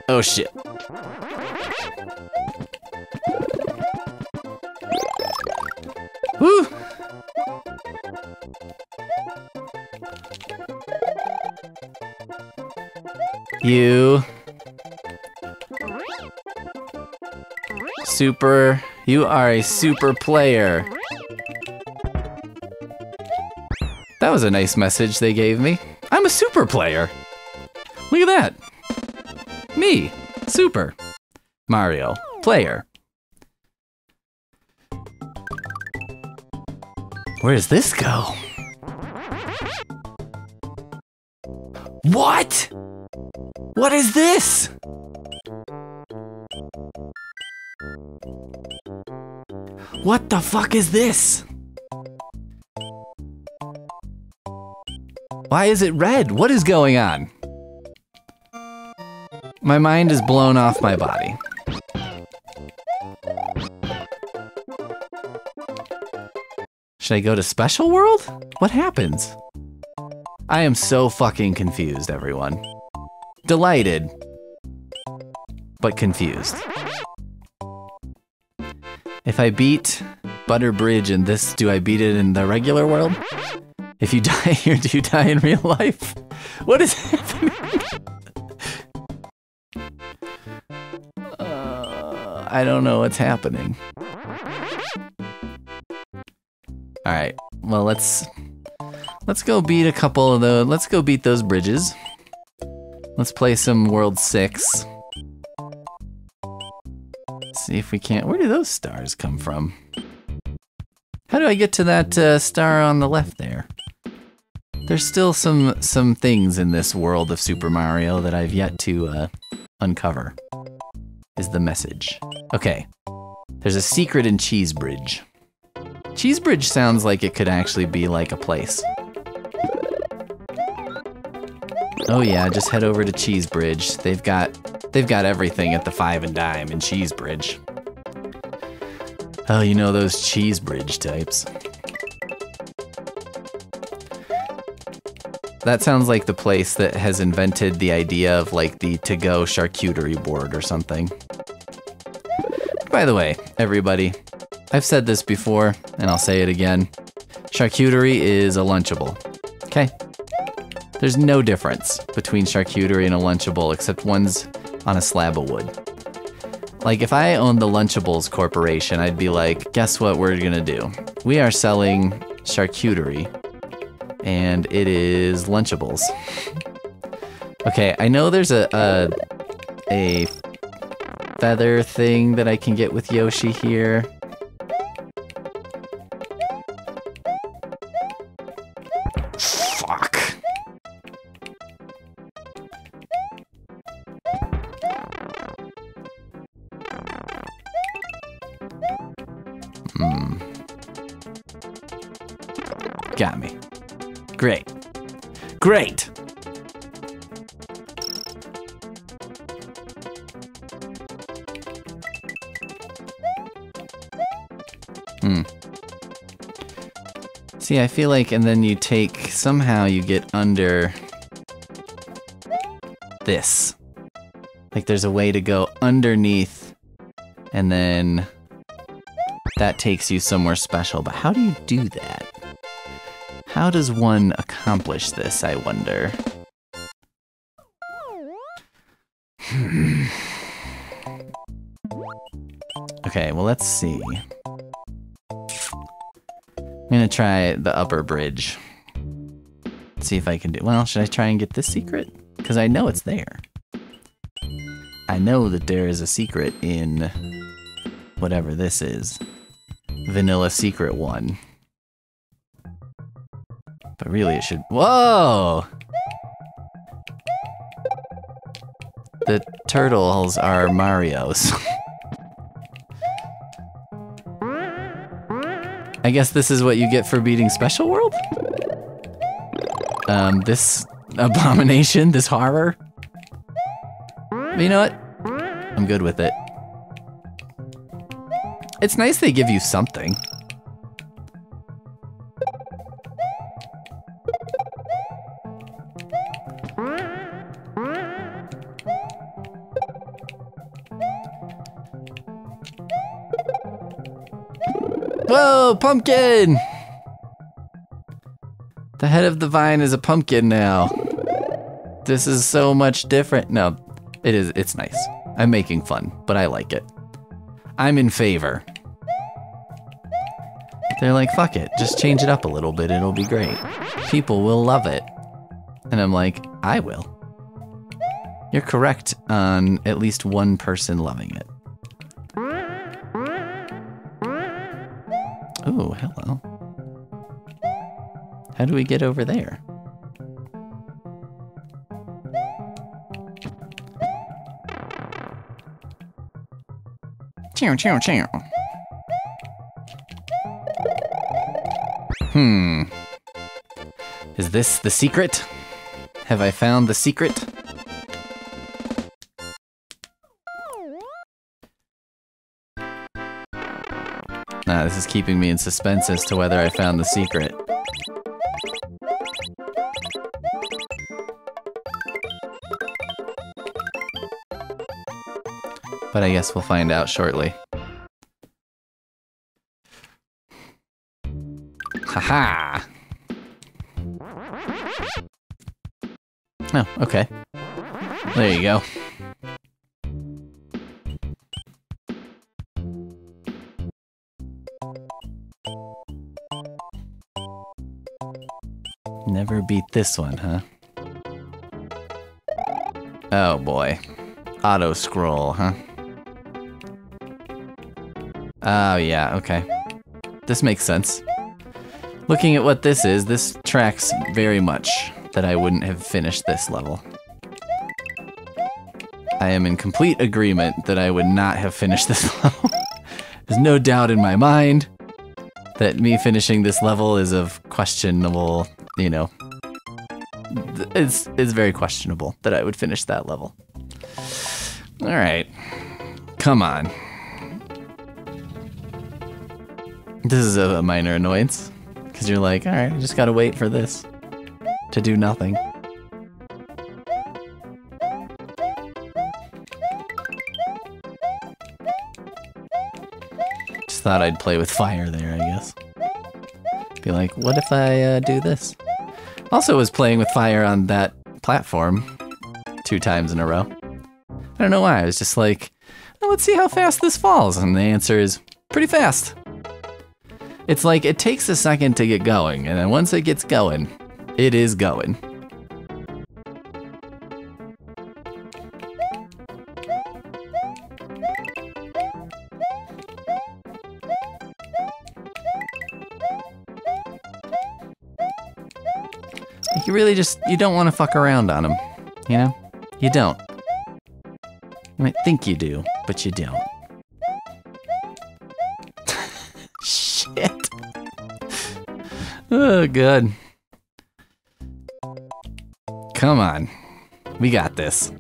Oh shit. Woo! You are a super player. That was a nice message they gave me. I'm a super player. Look at that. Me, super. Mario, player. Where does this go? What? What is this? What the fuck is this? Why is it red? What is going on? My mind is blown off my body. Should I go to Special World? What happens? I am so fucking confused, everyone. Delighted, but confused. If I beat Butter Bridge in this, do I beat it in the regular world? If you die here, do you die in real life? What is happening? I don't know what's happening. All right, well, let's go beat a couple of the, let's go beat those bridges. Let's play some World 6. See if we can't, where do those stars come from? How do I get to that star on the left there? There's still some things in this world of Super Mario that I've yet to uncover, is the message. Okay, there's a secret in Cheese Bridge. Cheese Bridge sounds like it could actually be like a place. Oh yeah, just head over to Cheese Bridge. They've got everything at the 5 and dime in Cheese Bridge. Oh, you know those Cheese Bridge types. That sounds like the place that has invented the idea of like the to-go charcuterie board or something. By the way, everybody, I've said this before, and I'll say it again. Charcuterie is a Lunchable, okay? There's no difference between charcuterie and a Lunchable except one's on a slab of wood. Like, if I owned the Lunchables Corporation, I'd be like, guess what we're gonna do? We are selling charcuterie, and it is Lunchables. Okay, I know there's a feather thing that I can get with Yoshi here. Fuck. Got me. Great. Great! See, I feel like, and then you take, somehow you get under this. Like there's a way to go underneath, and then that takes you somewhere special. But how do you do that? How does one accomplish this, I wonder? Okay, well, let's see. I'm gonna try the upper bridge. See if I can do, well, should I try and get this secret? Because I know it's there. I know that there is a secret in whatever this is. Vanilla Secret 1. But really it should, whoa! The turtles are Marios. I guess this is what you get for beating Special World? This abomination, this horror. But you know what? I'm good with it. It's nice they give you something. Whoa, pumpkin! The head of the vine is a pumpkin now. This is so much different. No, it is. It's nice. I'm making fun, but I like it. I'm in favor. They're like, fuck it, just change it up a little bit, it'll be great. People will love it. And I'm like, I will. You're correct on at least one person loving it. Oh, hello. How do we get over there? Chow, chow, chow. Is this the secret? Have I found the secret? Nah, this is keeping me in suspense as to whether I found the secret. But I guess we'll find out shortly. Haha! Oh, okay. There you go. Never beat this one, huh? Oh boy. Auto scroll, huh? Oh yeah, okay. This makes sense. Looking at what this tracks very much that I wouldn't have finished this level. I am in complete agreement that I would not have finished this level. There's no doubt in my mind that me finishing this level is of questionable, you know, it's very questionable that I would finish that level. Alright. Come on. This is a minor annoyance, because you're like, alright, I just gotta wait for this to do nothing. Just thought I'd play with fire there, I guess. Be like, what if I do this? Also was playing with fire on that platform 2 times in a row. I don't know why, I was just like, oh, let's see how fast this falls, and the answer is pretty fast. It's like, it takes a second to get going, and then once it gets going, it is going. Like you really just, you don't want to fuck around on them, you know? You don't. You might think you do, but you don't. Shit. Oh, good. Come on. We got this.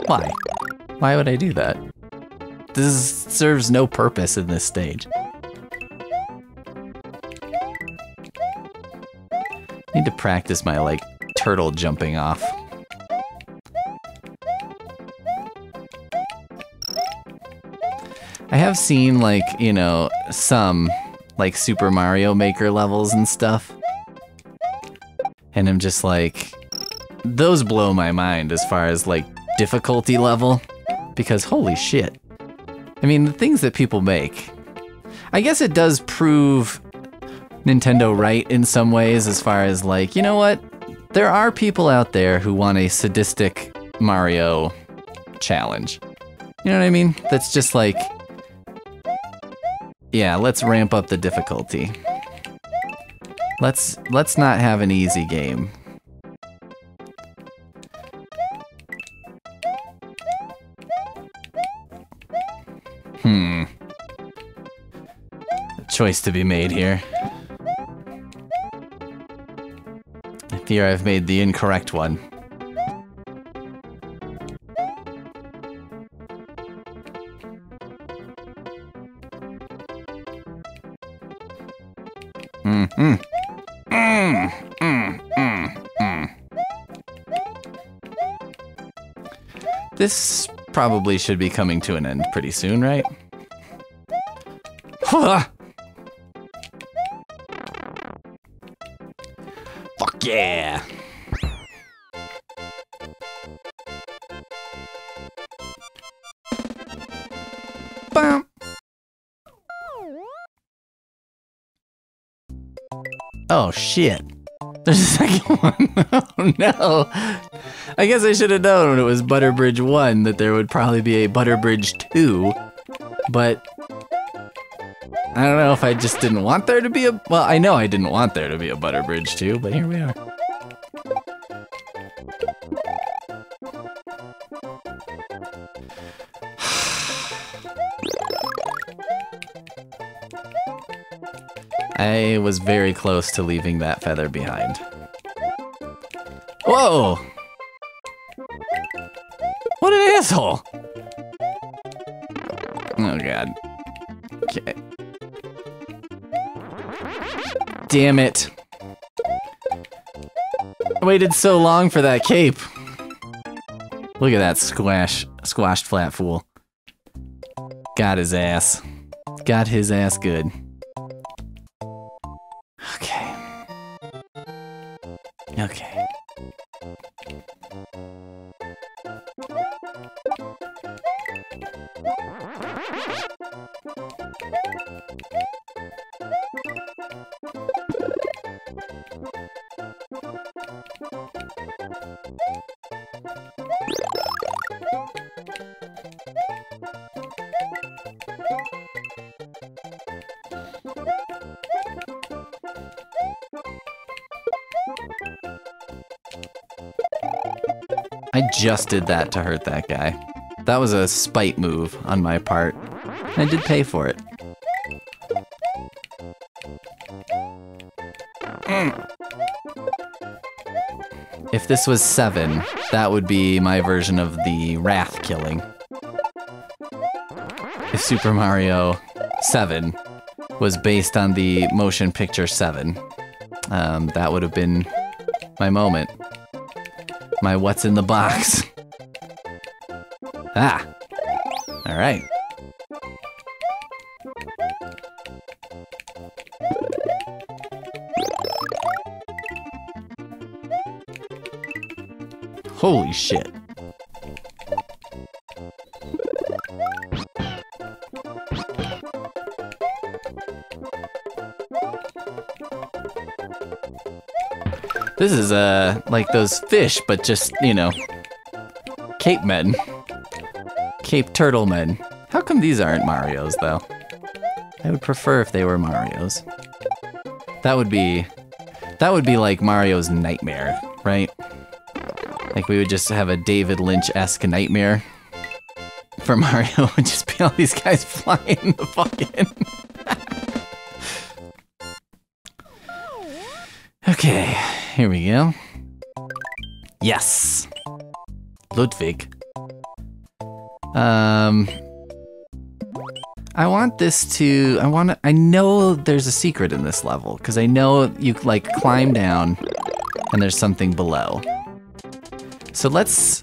Why? Why would I do that? This serves no purpose in this stage. Need to practice my, like, turtle jumping off. I have seen, like, you know, some, like, Super Mario Maker levels and stuff. And I'm just like, those blow my mind as far as, like, difficulty level. Because, holy shit. I mean, the things that people make. I guess it does prove Nintendo right in some ways as far as, like, you know what? There are people out there who want a sadistic Mario challenge. You know what I mean? That's just like, yeah, let's ramp up the difficulty. Let's not have an easy game. A choice to be made here. I fear I've made the incorrect one. This probably should be coming to an end pretty soon, right? Fuck yeah! Bum. Oh shit. There's a second one. Oh no. I guess I should have known when it was Butterbridge 1 that there would probably be a Butterbridge 2, but I don't know if I just didn't want there to be a... Well, I know I didn't want there to be a Butterbridge 2, but here we are. I was very close to leaving that feather behind. Whoa! What an asshole! Oh god. Okay. Damn it. I waited so long for that cape. Look at that squashed flat fool. Got his ass. Got his ass good. Okay. Okay. I just did that to hurt that guy. That was a spite move on my part. I did pay for it. If this was 7, that would be my version of the wrath killing. If Super Mario 7 was based on the motion picture 7, that would have been my moment. My what's in the box. Ah! Alright. Holy shit. This is, like those fish, but just, you know, Cape men. Cape turtle men. How come these aren't Marios, though? I would prefer if they were Marios. That would be like Mario's nightmare, right? Like we would just have a David Lynch-esque nightmare for Mario and just be all these guys flying the fuck in. Okay, here we go. Yes! Ludwig. I want this to, I know there's a secret in this level, because I know you, like, climb down, and there's something below. So let's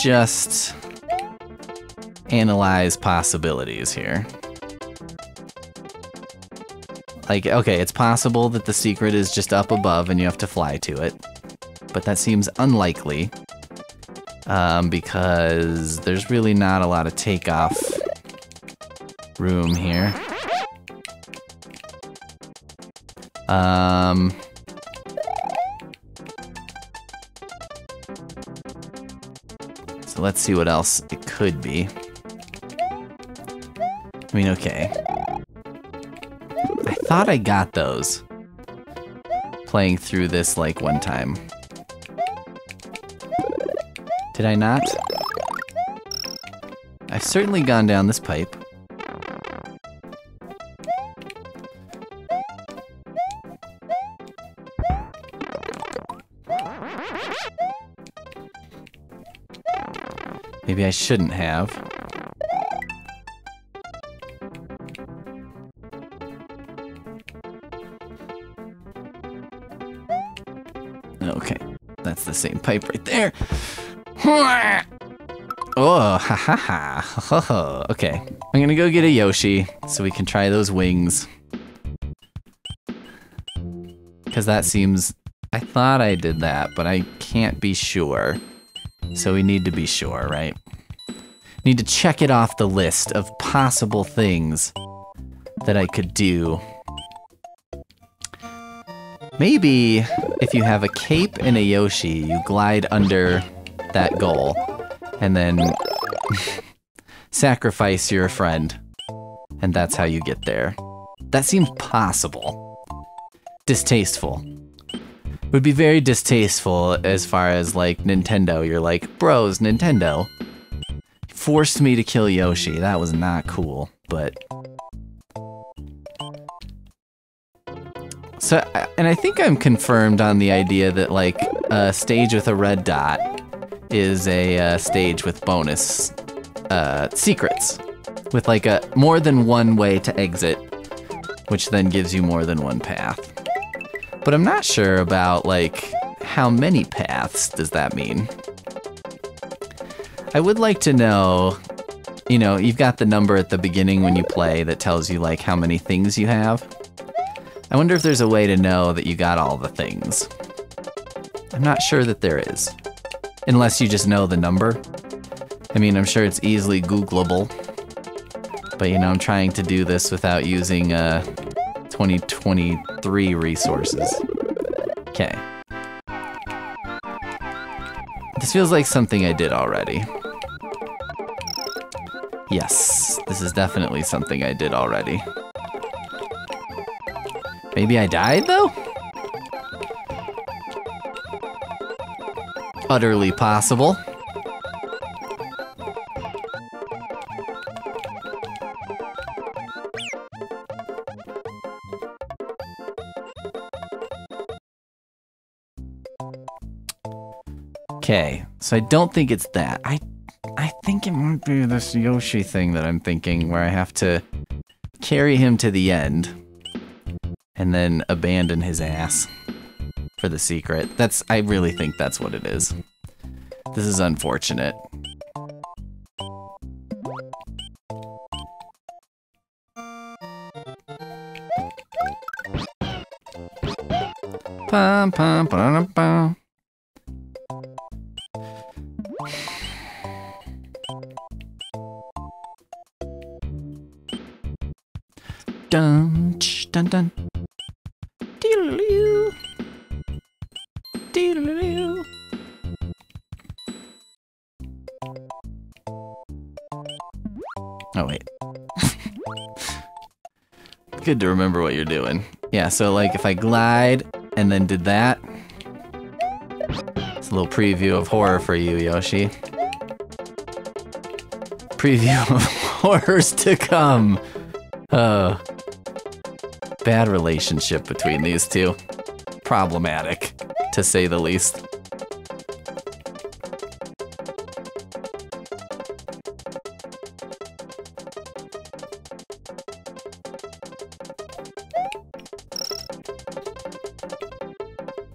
just analyze possibilities here. Like, okay, it's possible that the secret is just up above and you have to fly to it, but that seems unlikely, because there's really not a lot of takeoff room here. So let's see what else it could be. I mean, okay. I thought I got those playing through this like one time. Did I not? I've certainly gone down this pipe. Maybe I shouldn't have. Okay, that's the same pipe right there. Oh, ha ha ha. Ho, ho. Okay, I'm gonna go get a Yoshi so we can try those wings. Because that seems... I thought I did that, but I can't be sure. So we need to be sure, right? Need to check it off the list of possible things that I could do. Maybe if you have a cape and a Yoshi, you glide under that goal and then sacrifice your friend. And that's how you get there. That seems possible. Distasteful. Would be very distasteful as far as like Nintendo. You're like, bros, Nintendo forced me to kill Yoshi. That was not cool, but... So, and I think I'm confirmed on the idea that like a stage with a red dot is a stage with bonus secrets. With like a more than one way to exit, which then gives you more than one path. But I'm not sure about like how many paths does that mean? I would like to know, you know, you've got the number at the beginning when you play that tells you like how many things you have. I wonder if there's a way to know that you got all the things. I'm not sure that there is. Unless you just know the number. I mean, I'm sure it's easily Googleable. But you know, I'm trying to do this without using 2023 resources. Okay. This feels like something I did already. Yes, this is definitely something I did already. Maybe I died, though? Utterly possible. Okay, so I don't think it's that. I think it might be this Yoshi thing that I'm thinking, where I have to carry him to the end and then abandon his ass for the secret. I really think that's what it is. This is unfortunate. Pum pum pum pum. Dun dun dun. Diddle-oo. Diddle-oo. Oh wait. Good to remember what you're doing. Yeah, so like if I glide and then did that. It's a little preview of horror for you, Yoshi. Preview of horrors to come. Bad relationship between these two. Problematic, to say the least.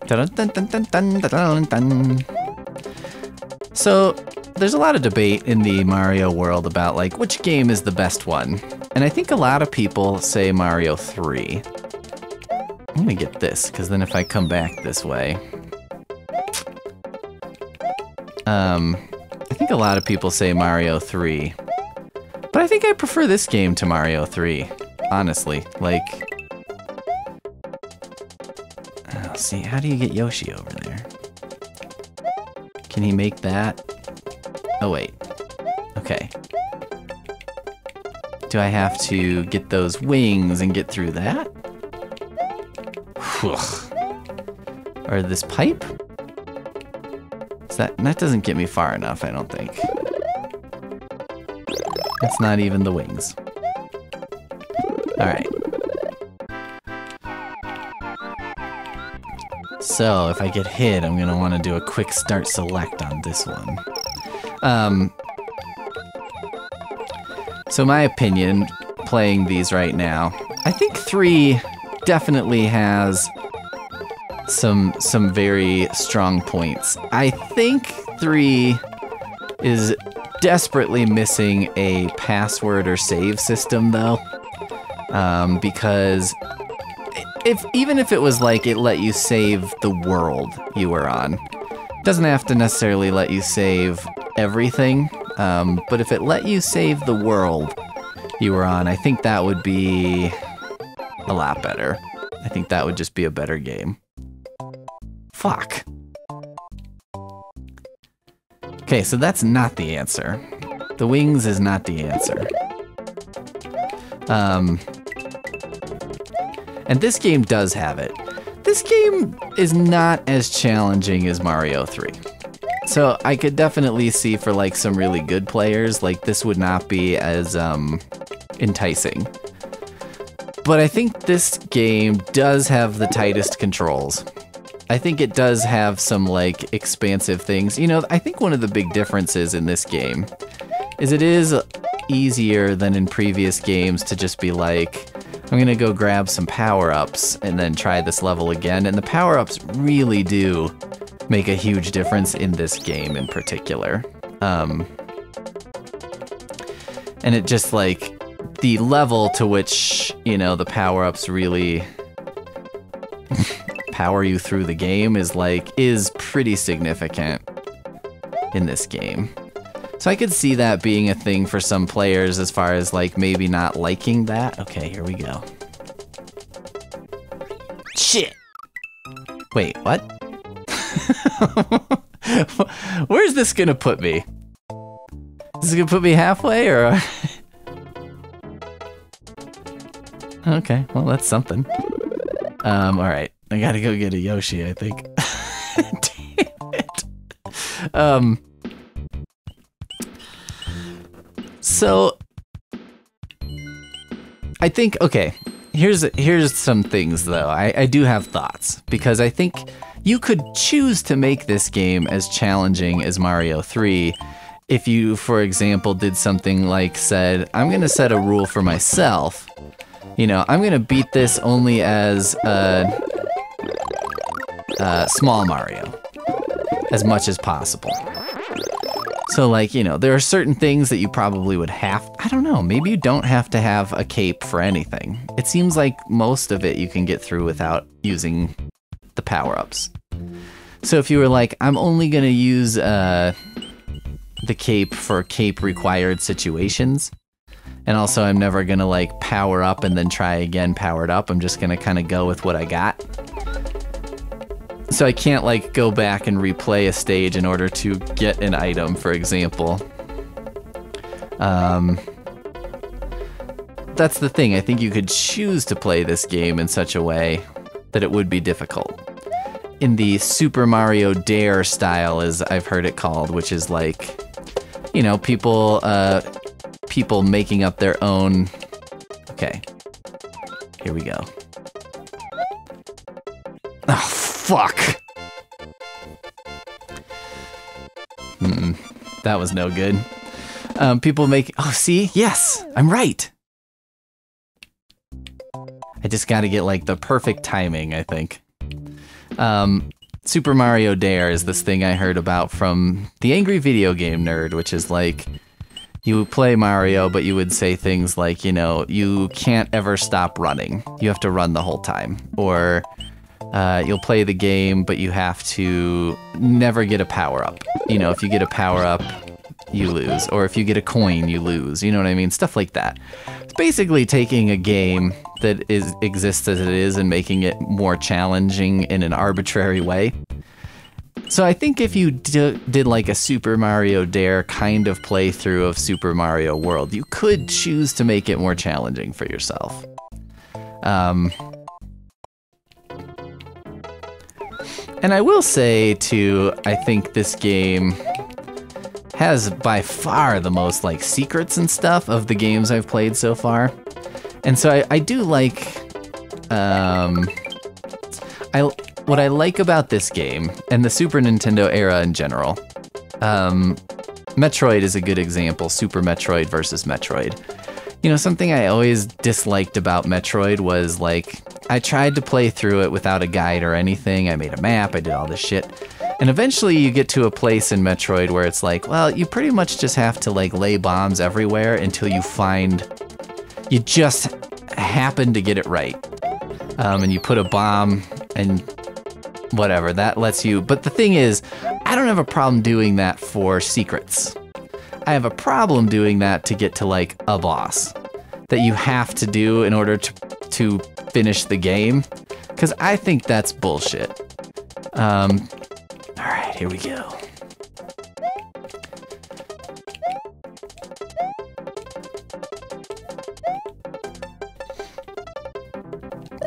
Dun, dun, dun, dun, dun, dun, dun. So, there's a lot of debate in the Mario world about like which game is the best one. And I think a lot of people say Mario 3. I'm gonna get this, because then if I come back this way... I think a lot of people say Mario 3. But I think I prefer this game to Mario 3, honestly. Like... Oh, see, how do you get Yoshi over there? Can he make that? Oh, wait. Okay. Do I have to get those wings and get through that? Or this pipe? Is that doesn't get me far enough, I don't think. That's not even the wings. Alright. So, if I get hit, I'm gonna want to do a quick start select on this one. So my opinion, playing these right now, I think 3 definitely has some very strong points. I think 3 is desperately missing a password or save system, though, because even if it was like it let you save the world you were on, it doesn't have to necessarily let you save everything, but if it let you save the world you were on, I think that would be a lot better. I think that would just be a better game. Fuck. Okay, so that's not the answer. The wings is not the answer. And this game does have it. This game is not as challenging as Mario 3. So I could definitely see for like some really good players, like this would not be as enticing. But I think this game does have the tightest controls. I think it does have some like expansive things. You know, I think one of the big differences in this game is it is easier than in previous games to just be like, I'm gonna go grab some power-ups and then try this level again. And the power-ups really do make a huge difference in this game in particular. And it just like, the level to which, you know, the power-ups really power you through the game is pretty significant in this game. So I could see that being a thing for some players as far as like maybe not liking that. Okay, here we go. Shit! Wait, what? Where's this gonna put me? Is this gonna put me halfway or? Okay, well that's something. Alright. I gotta go get a Yoshi, I think. Damn it. So I think, okay, here's some things though. I do have thoughts, because I think you could choose to make this game as challenging as Mario 3 if you, for example, did something like said, I'm gonna set a rule for myself. You know, I'm gonna beat this only as small Mario, as much as possible. So like, you know, there are certain things that you probably would have, I don't know, maybe you don't have to have a cape for anything. It seems like most of it you can get through without using the power-ups. So if you were like, I'm only gonna use the cape for cape-required situations, and also I'm never gonna like power up and then try again powered up, I'm just gonna kind of go with what I got. So I can't like go back and replay a stage in order to get an item, for example. That's the thing, I think you could choose to play this game in such a way that it would be difficult. In the Super Mario Dare style, as I've heard it called, which is like, you know, people making up their own. Okay, here we go. Oh, fuck. That was no good. People make, oh, see? Yes, I'm right. I just gotta get like the perfect timing, I think. Super Mario Dare is this thing I heard about from the Angry Video Game Nerd, which is like, you play Mario, but you would say things like, you know, you can't ever stop running. You have to run the whole time. Or you'll play the game, but you have to never get a power-up. You know, if you get a power-up, you lose. Or if you get a coin, you lose. You know what I mean? Stuff like that. It's basically taking a game that exists as it is and making it more challenging in an arbitrary way. So I think if you did like a Super Mario Dare kind of playthrough of Super Mario World, you could choose to make it more challenging for yourself. And I will say too, I think this game has by far the most like secrets and stuff of the games I've played so far. And so I do like, what I like about this game, and the Super Nintendo era in general, Metroid is a good example, Super Metroid versus Metroid. You know, something I always disliked about Metroid was like, I tried to play through it without a guide or anything, I made a map, I did all this shit, And eventually you get to a place in Metroid where it's like, well, you pretty much just have to like lay bombs everywhere until you just happen to get it right. And you put a bomb and whatever, that lets you, but the thing is, I don't have a problem doing that for secrets. I have a problem doing that to get to like a boss that you have to do in order to finish the game, because I think that's bullshit. All right, here we go.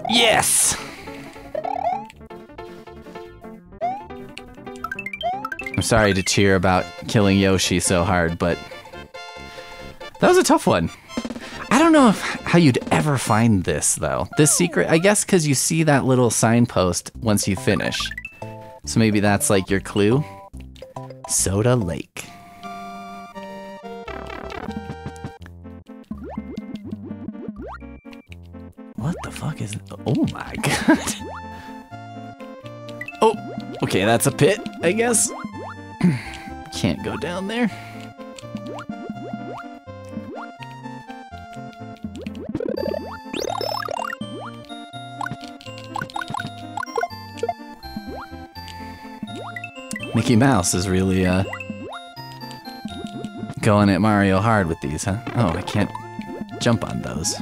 Yes! I'm sorry to cheer about killing Yoshi so hard, but that was a tough one. I don't know how you'd ever find this, though. This secret, I guess because you see that little signpost once you finish. So maybe that's like your clue. Soda Lake. What the fuck is... Oh my god. Oh, okay, that's a pit, I guess. Can't go down there. Mickey Mouse is really going at Mario hard with these, huh? Oh, I can't jump on those.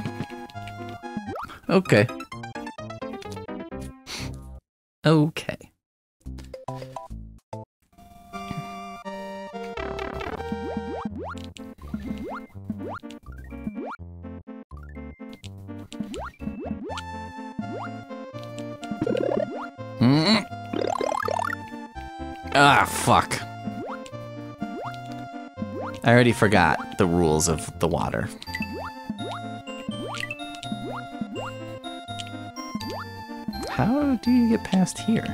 Okay. Okay. Ah, fuck. I already forgot the rules of the water. How do you get past here?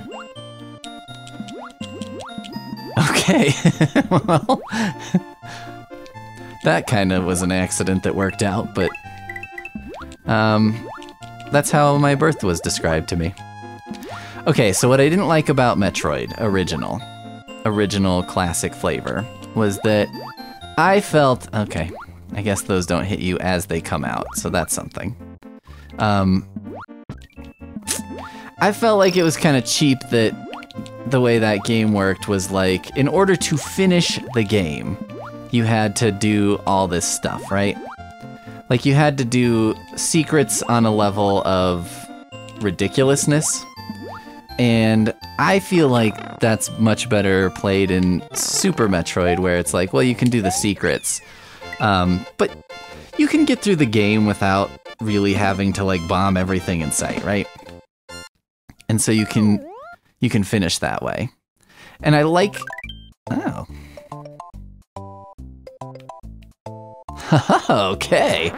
Okay, well, that kind of was an accident that worked out, but that's how my birth was described to me. Okay, so what I didn't like about Metroid original classic flavor, was that I felt, okay, I guess those don't hit you as they come out, so that's something. I felt like it was kind of cheap that the way that game worked was like, in order to finish the game, you had to do all this stuff, right? Like you had to do secrets on a level of ridiculousness. And I feel like that's much better played in Super Metroid, where it's like, well, you can do the secrets, but you can get through the game without really having to like bomb everything in sight, right? And so you can finish that way. And I like, oh. Okay.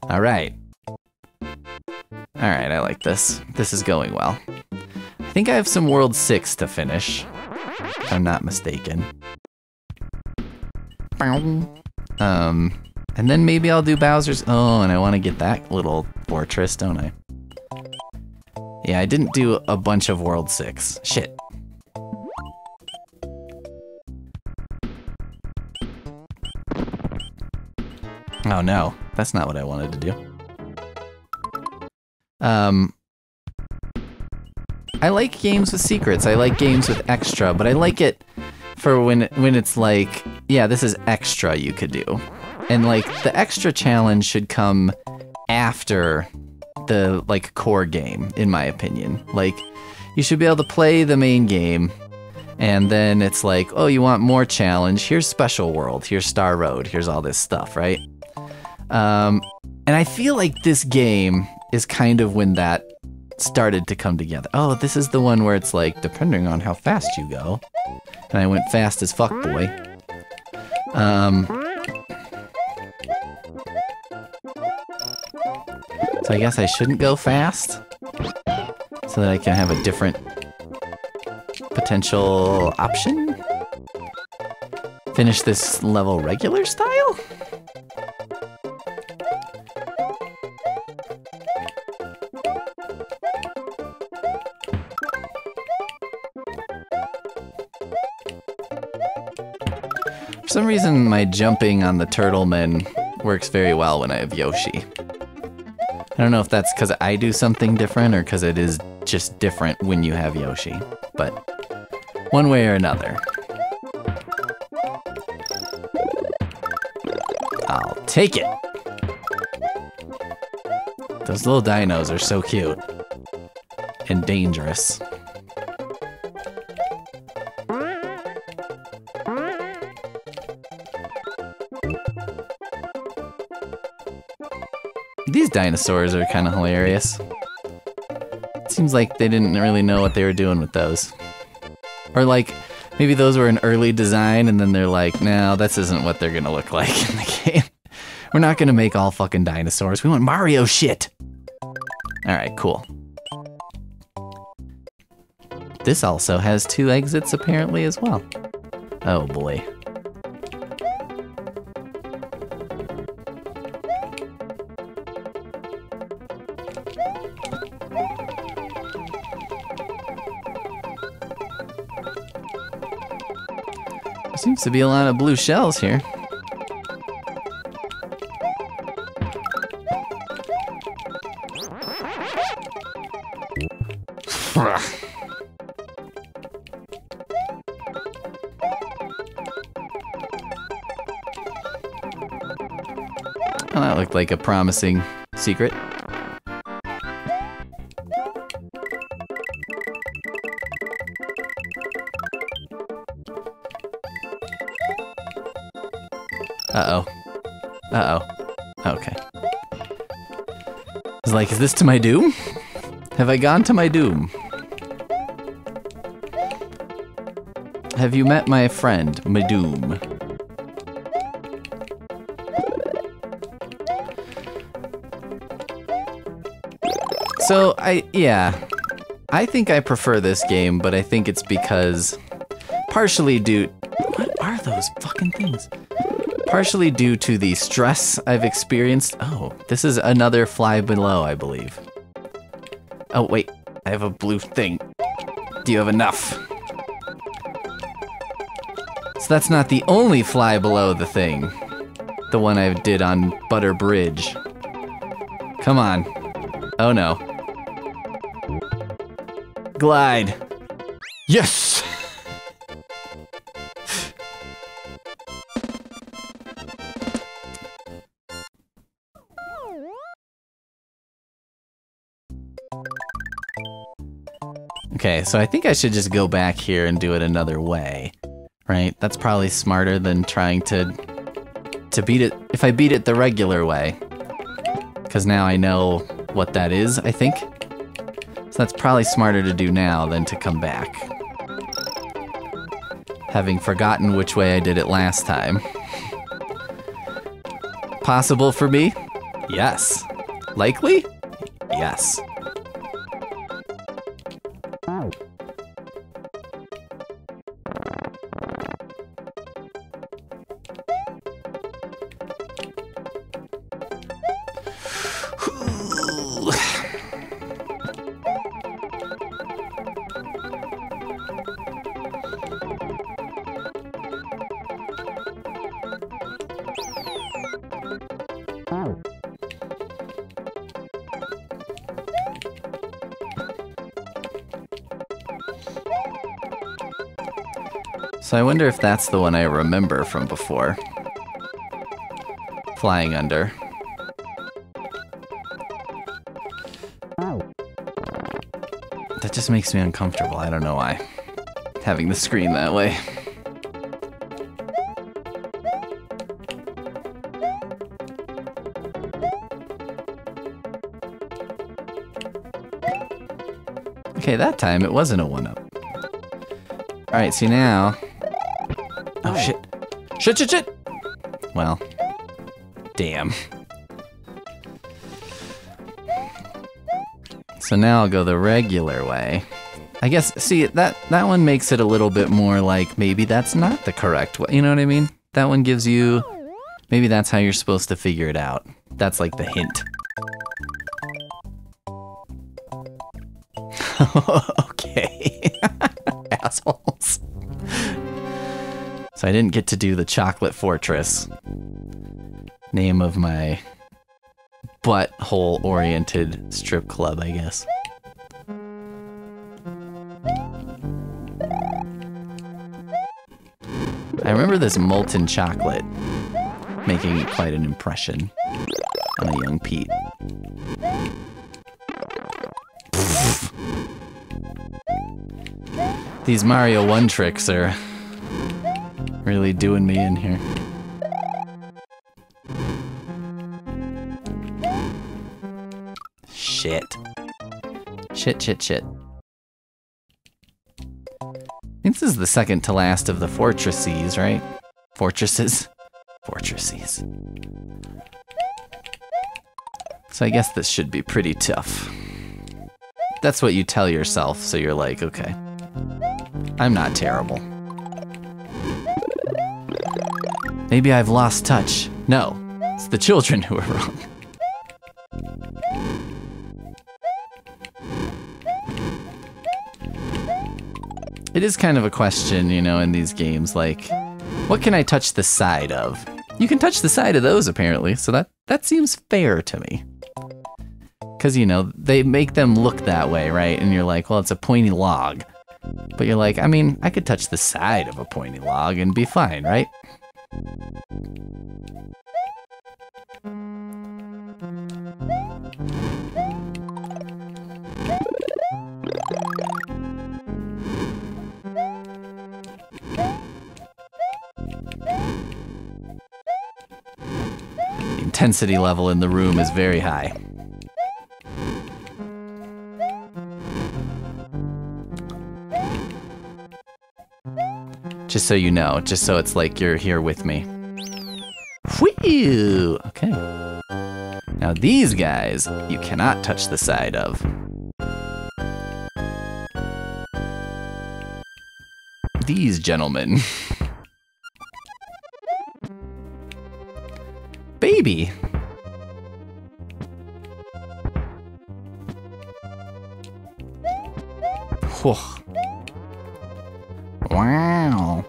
All right. All right, I like this. This is going well. I think I have some World 6 to finish, if I'm not mistaken. And then maybe I'll do Bowser's... Oh, and I want to get that little fortress, don't I? Yeah, I didn't do a bunch of World 6. Shit. Oh no, that's not what I wanted to do. I like games with secrets, I like games with extra, but I like it for when it's like, yeah, this is extra you could do. And like, the extra challenge should come after the like core game, in my opinion. Like, you should be able to play the main game, and then it's like, oh, you want more challenge, here's Special World, here's Star Road, here's all this stuff, right? And I feel like this game is kind of when that started to come together. Oh, this is the one where it's like, depending on how fast you go. And I went fast as fuck, boy. So I guess I shouldn't go fast, so that I can have a different potential option? Finish this level regular style? For some reason, my jumping on the turtle men works very well when I have Yoshi. I don't know if that's because I do something different or because it is just different when you have Yoshi, but one way or another. I'll take it. Those little dinos are so cute and dangerous. These dinosaurs are kind of hilarious. It seems like they didn't really know what they were doing with those. Or like, maybe those were an early design and then they're like, no, this isn't what they're gonna look like in the game. We're not gonna make all fucking dinosaurs. We want Mario shit. Alright, cool. This also has 2 exits apparently as well. Oh boy. There seems to be a lot of blue shells here. Oh, that looked like a promising secret. Uh-oh. Uh-oh. Okay. It's like, is this to my doom? Have I gone to my doom? Have you met my friend, Madoom? So, I think I prefer this game, but I think it's because, partially due... What are those fucking things? Partially due to the stress I've experienced. Oh, this is another fly below, I believe. Oh, wait, I have a blue thing. Do you have enough? So that's not the only fly below the thing. The one I did on Butter Bridge. Come on. Oh no. Glide. Yes! Okay, so I think I should just go back here and do it another way, right? That's probably smarter than trying to beat it, if I beat it the regular way. Because now I know what that is, I think. So that's probably smarter to do now than to come back. Having forgotten which way I did it last time. Possible for me? Yes. Likely? Yes. So I wonder if that's the one I remember from before. Flying under. That just makes me uncomfortable, I don't know why. Having the screen that way. Okay, that time it wasn't a 1-up. Alright, see now... Oh shit. Shit, shit, shit! Well, damn. So now I'll go the regular way. I guess, see, that one makes it a little bit more like maybe that's not the correct way. You know what I mean? That one gives you... Maybe that's how you're supposed to figure it out. That's like the hint. Okay. Assholes. So I didn't get to do the Chocolate Fortress. Name of my butthole-oriented strip club, I guess. I remember this molten chocolate making quite an impression on a young Pete. These Mario 1 tricks are really doing me in here. Shit. Shit. I think this is the second to last of the fortresses, right? Fortresses? Fortresses. So I guess this should be pretty tough. That's what you tell yourself, so you're like, okay, I'm not terrible. Maybe I've lost touch. No, it's the children who are wrong. It is kind of a question, you know, in these games, like, what can I touch the side of? You can touch the side of those, apparently, so that seems fair to me. Because, you know, they make them look that way, right? And you're like, well, it's a pointy log. But you're like, I mean, I could touch the side of a pointy log and be fine, right? The intensity level in the room is very high. Just so you know, just so it's like you're here with me. Whew! Okay. Now these guys, you cannot touch the side of. These gentlemen. Baby! Whew. Wow.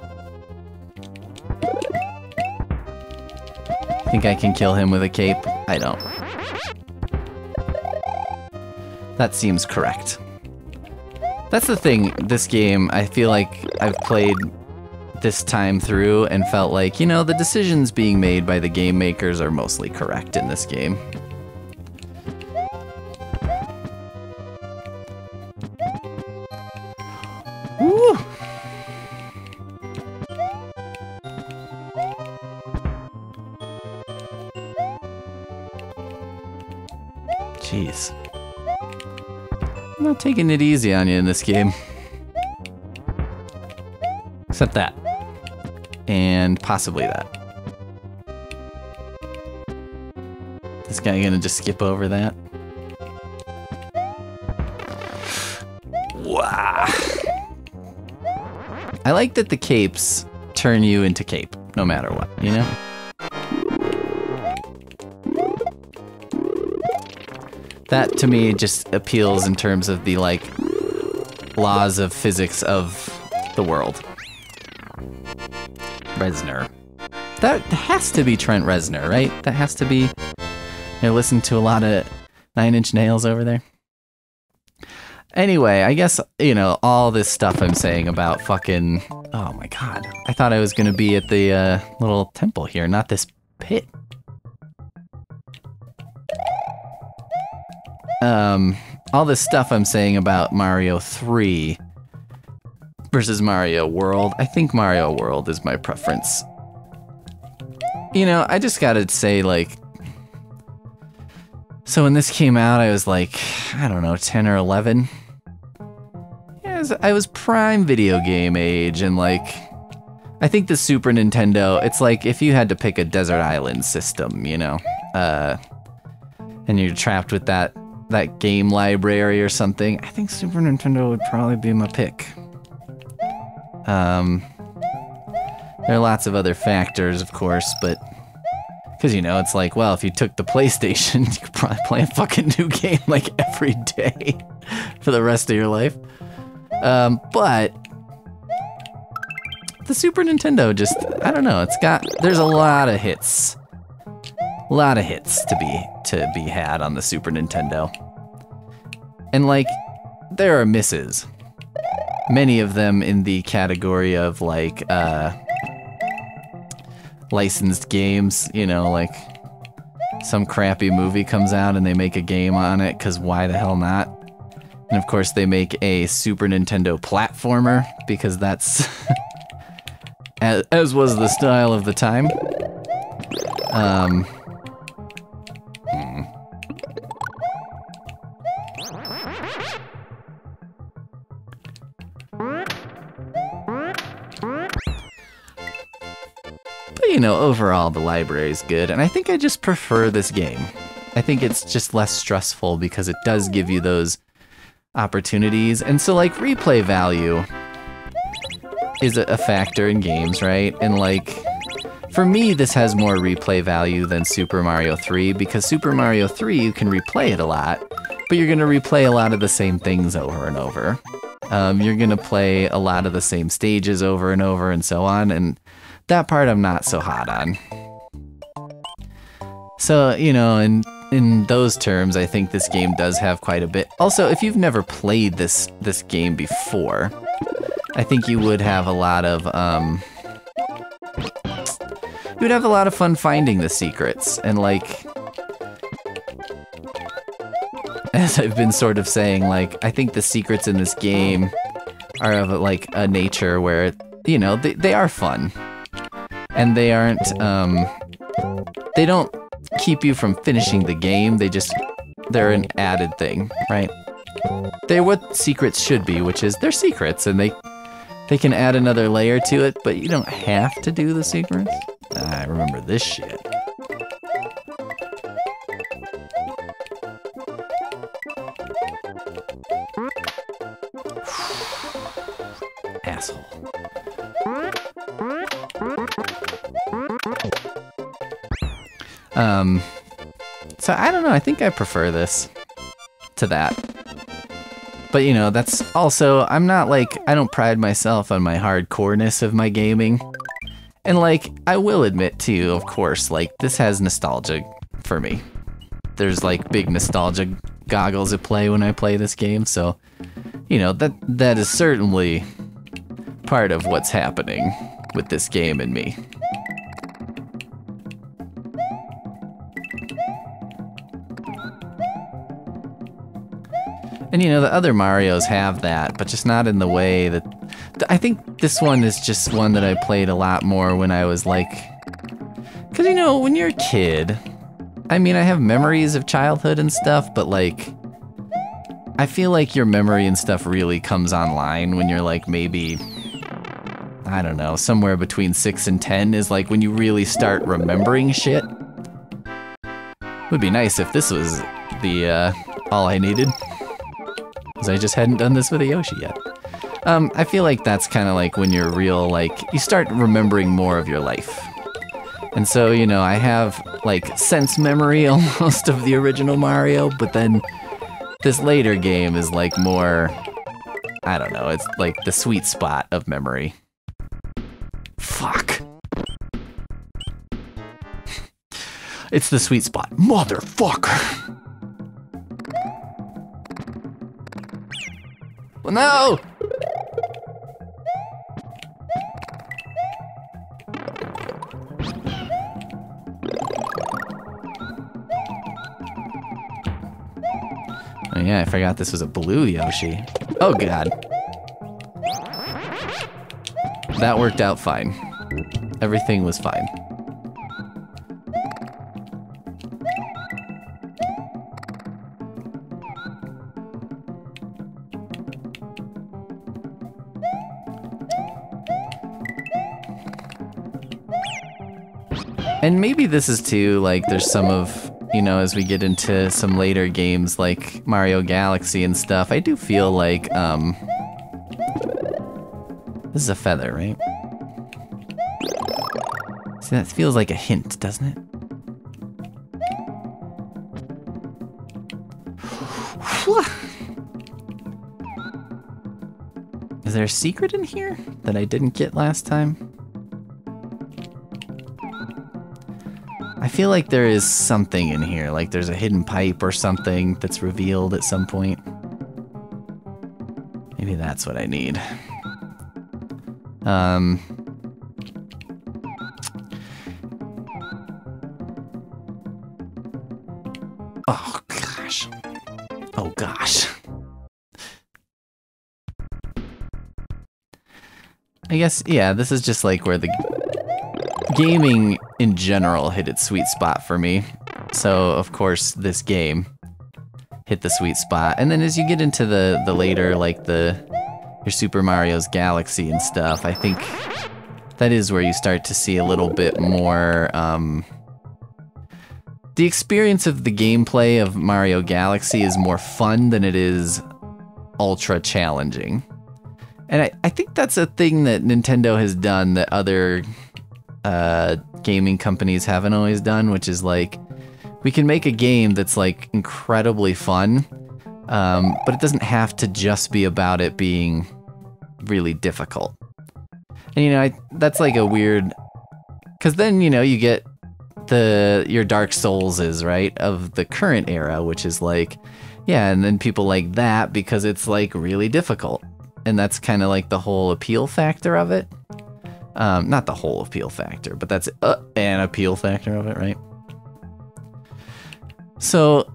Think I can kill him with a cape? I don't. That seems correct. That's the thing, this game, I feel like I've played this time through and felt like, you know, the decisions being made by the game makers are mostly correct in this game. Woo! Jeez. I'm not taking it easy on you in this game. Except that. And possibly that. This guy gonna just skip over that? Wow. I like that the capes turn you into cape, no matter what, you know? That, to me, just appeals in terms of the, like, laws of physics of the world. Reznor. That has to be Trent Reznor, right? That has to be... You listen to a lot of Nine Inch Nails over there. Anyway, I guess, you know, all this stuff I'm saying about fucking... Oh my god. I thought I was gonna be at the little temple here, not this pit. All this stuff I'm saying about Mario 3 versus Mario World, I think Mario World is my preference. You know, I just gotta say, like... So when this came out, I was like, I don't know, 10 or 11? Yeah, I was prime video game age, and like... I think the Super Nintendo, it's like if you had to pick a desert island system, you know? And you're trapped with that game library or something, I think Super Nintendo would probably be my pick. There are lots of other factors, of course, but... Because, you know, it's like, well, if you took the PlayStation, you could probably play a fucking new game, like, every day for the rest of your life. But the Super Nintendo just, I don't know, there's a lot of hits. A lot of hits to be had on the Super Nintendo. And like, there are misses. Many of them in the category of like, licensed games, you know, like some crappy movie comes out and they make a game on it, because why the hell not? And of course they make a Super Nintendo platformer, because that's, as was the style of the time. But you know, overall the library is good, and I think I just prefer this game. I think it's just less stressful because it does give you those opportunities, and so like replay value is a factor in games, right? And like, for me, this has more replay value than Super Mario 3, because Super Mario 3, you can replay it a lot, but you're gonna replay a lot of the same things over and over. You're gonna play a lot of the same stages over and over and so on, and that part I'm not so hot on. So, you know, in those terms, I think this game does have quite a bit. Also, if you've never played this game before, I think you would have a lot of, you would have a lot of fun finding the secrets, and like, as I've been sort of saying, like, I think the secrets in this game are of like a nature where, you know, they are fun. And they aren't, they don't keep you from finishing the game, they're an added thing, right? They're what secrets should be, which is they're secrets, and they can add another layer to it, but you don't have to do the secrets. I remember this shit. Asshole. So I don't know, I think I prefer this to that. But you know, that's also, I'm not like, I don't pride myself on my hardcoreness of my gaming. And like, I will admit to you, of course, like, this has nostalgia for me. There's like big nostalgia goggles at play when I play this game, so, you know, that is certainly part of what's happening with this game and me. And you know, the other Marios have that, but just not in the way that... I think this one is just one that I played a lot more when I was like... Because you know, when you're a kid, I mean, I have memories of childhood and stuff, but like... I feel like your memory and stuff really comes online when you're like maybe... I don't know, somewhere between 6 and 10 is like when you really start remembering shit. Would be nice if this was the, all I needed. Because I just hadn't done this with a Yoshi yet. I feel like that's kind of like when you're real, like, you start remembering more of your life. And so, you know, I have, like, sense memory almost of the original Mario, but then this later game is, like, more, I don't know, it's like the sweet spot of memory. Fuck. It's the sweet spot. Motherfucker! Well, no! Oh yeah, I forgot this was a blue Yoshi. Oh god. That worked out fine. Everything was fine. And maybe this is too, like, there's some of, you know, as we get into some later games like Mario Galaxy and stuff, I do feel like, this is a feather, right? See, that feels like a hint, doesn't it? Is there a secret in here that I didn't get last time? I feel like there is something in here, like there's a hidden pipe or something that's revealed at some point. Maybe that's what I need. Oh gosh. Oh gosh. I guess, yeah, this is just like where the gaming in general hit its sweet spot for me. So, of course, this game hit the sweet spot. And then as you get into the later, like your Super Mario's Galaxy and stuff, I think that is where you start to see a little bit more, the experience of the gameplay of Mario Galaxy is more fun than it is ultra challenging. And I think that's a thing that Nintendo has done that other gaming companies haven't always done, which is like, we can make a game that's like incredibly fun, but it doesn't have to just be about it being really difficult. And you know, that's like a weird, because then, you know, you get your Dark Soulses, right, of the current era, which is like, yeah, and then people like that because it's like really difficult. And that's kind of like the whole appeal factor of it. Not the whole appeal factor, but that's an appeal factor of it, right? So,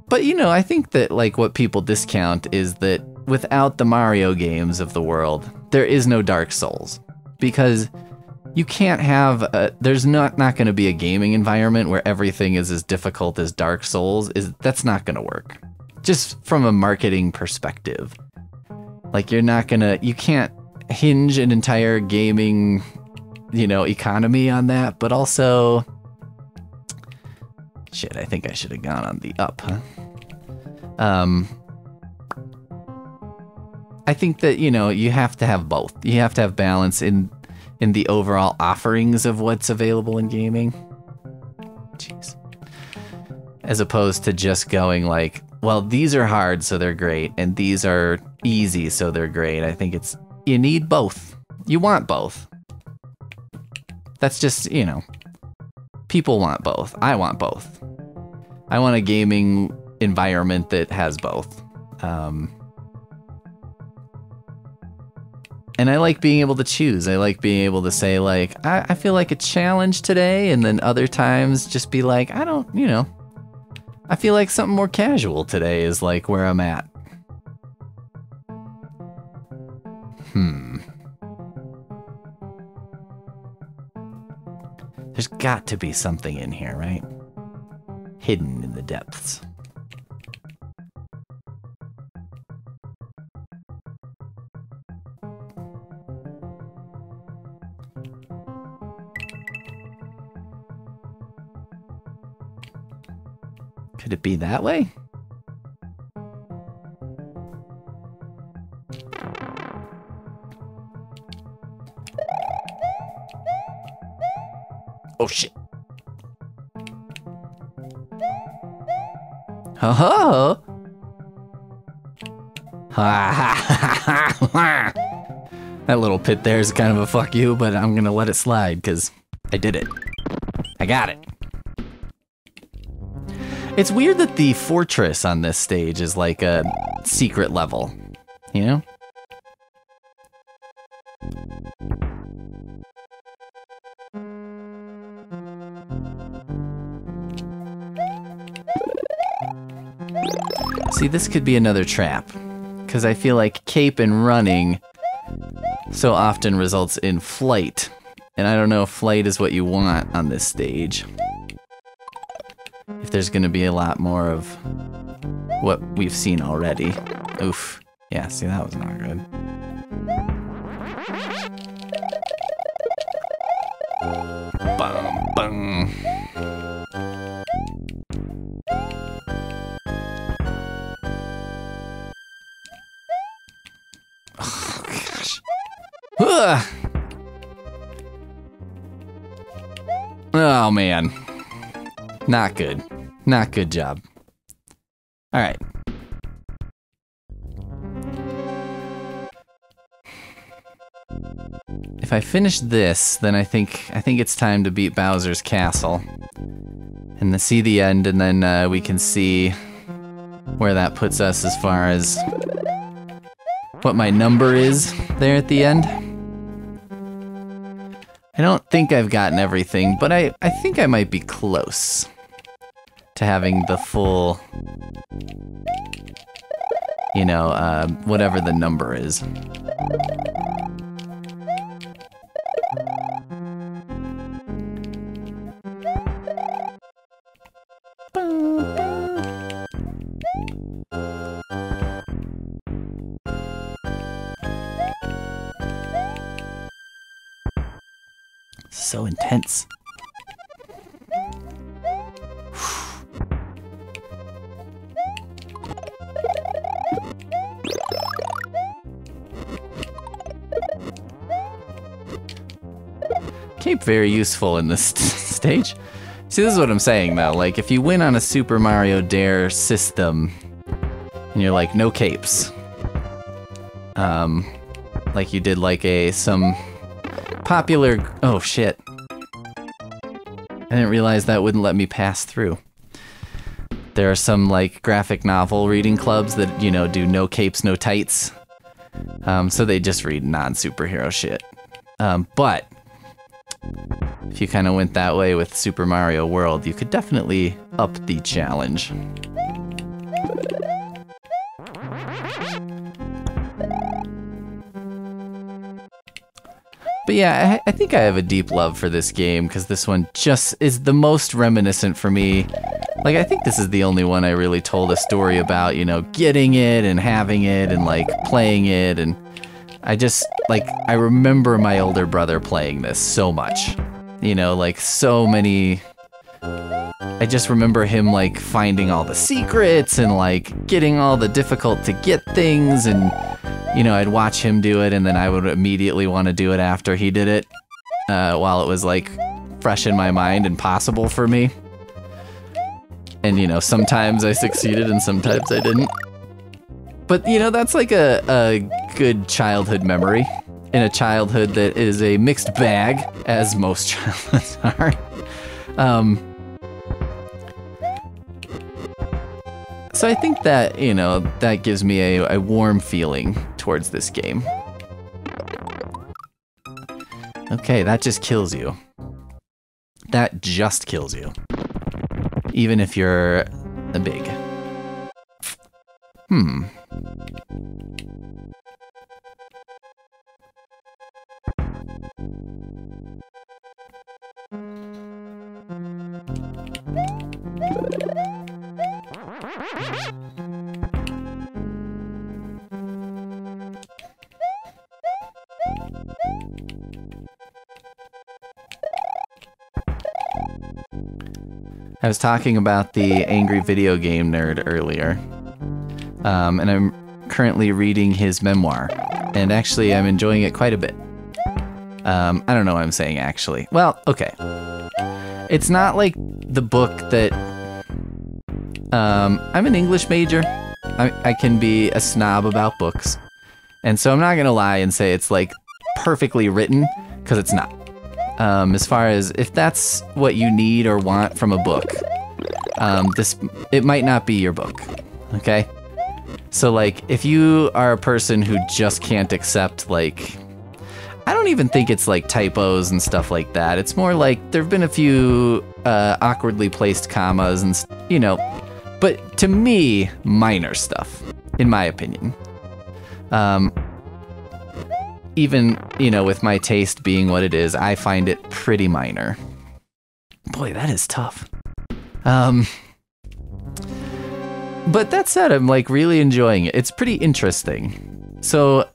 but you know, I think that like what people discount is that without the Mario games of the world, there is no Dark Souls. Because you can't have, there's not going to be a gaming environment where everything is as difficult as Dark Souls. That's not going to work. Just from a marketing perspective. Like you can't hinge an entire gaming, you know, economy on that, but also, shit, I think I should have gone on the up, huh? I think that, you know, you have to have both. You have to have balance in the overall offerings of what's available in gaming. Jeez. As opposed to just going like, well, these are hard, so they're great, and these are easy, so they're great. I think you need both. You want both. That's just, you know, people want both. I want both. I want a gaming environment that has both. And I like being able to choose. I like being able to say, like, I feel like a challenge today, and then other times just be like, I don't, you know, I feel like something more casual today is like where I'm at. There's got to be something in here, right? Hidden in the depths. Could it be that way? Oh shit. Ho ho! That little pit there is kind of a fuck you, but I'm gonna let it slide because I did it. I got it. It's weird that the fortress on this stage is like a secret level, you know? See, this could be another trap, because I feel like cape and running so often results in flight, and I don't know if flight is what you want on this stage. If there's gonna be a lot more of what we've seen already. Oof. Yeah, see, that was not good. Bum, bum. Oh, gosh. Ugh. Oh, man. Not good. Not good job. All right. if I finish this, then I think it's time to beat Bowser's Castle. And see the end, and then we can see where that puts us as far as what my number is there at the end. I don't think I've gotten everything, but I think I might be close to having the full, you know, whatever the number is. So intense. Cape very useful in this stage. See, this is what I'm saying though. Like, if you win on a Super Mario Dare system, and you're like, no capes. Like you did like some popular, oh shit. I didn't realize that wouldn't let me pass through. There are some like graphic novel reading clubs that, you know, do no capes, no tights. So they just read non-superhero shit. But if you kind of went that way with Super Mario World, you could definitely up the challenge. But yeah, I think I have a deep love for this game because this one just is the most reminiscent for me. Like, I think this is the only one I really told a story about, you know, getting it and having it and like playing it. And I just, like, I remember my older brother playing this so much, you know, like so many. I just remember him like finding all the secrets and like getting all the difficult to get things, and you know, I'd watch him do it and then I would immediately want to do it after he did it, while it was like fresh in my mind and possible for me. And you know, sometimes I succeeded and sometimes I didn't. But you know, that's like a good childhood memory in a childhood that is a mixed bag, as most childhoods are. So I think that, you know, that gives me a warm feeling towards this game. Okay, that just kills you. That just kills you. Even if you're a big. I was talking about the Angry Video Game Nerd earlier, and I'm currently reading his memoir, and actually I'm enjoying it quite a bit. I don't know what I'm saying, actually. Well, okay. It's not like the book that... I'm an English major. I can be a snob about books, and so I'm not gonna lie and say it's like perfectly written, because it's not. As far as if that's what you need or want from a book, it might not be your book, okay? So like, if you are a person who just can't accept like, I don't even think it's like typos and stuff like that. It's more like there've been a few awkwardly placed commas and you know, but to me, minor stuff, in my opinion. Even, you know, with my taste being what it is, I find it pretty minor. Boy, that is tough. But that said, I'm like really enjoying it. It's pretty interesting. So,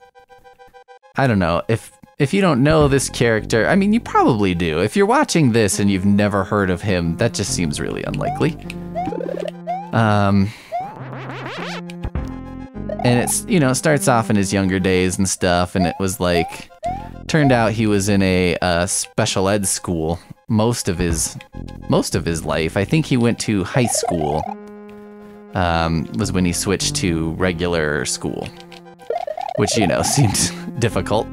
I don't know, if you don't know this character, I mean, you probably do. If you're watching this and you've never heard of him, that just seems really unlikely. And it's, you know, it starts off in his younger days and stuff, and it was like, turned out he was in a special ed school most of his life. I think he went to high school, was when he switched to regular school, which, you know, seems difficult.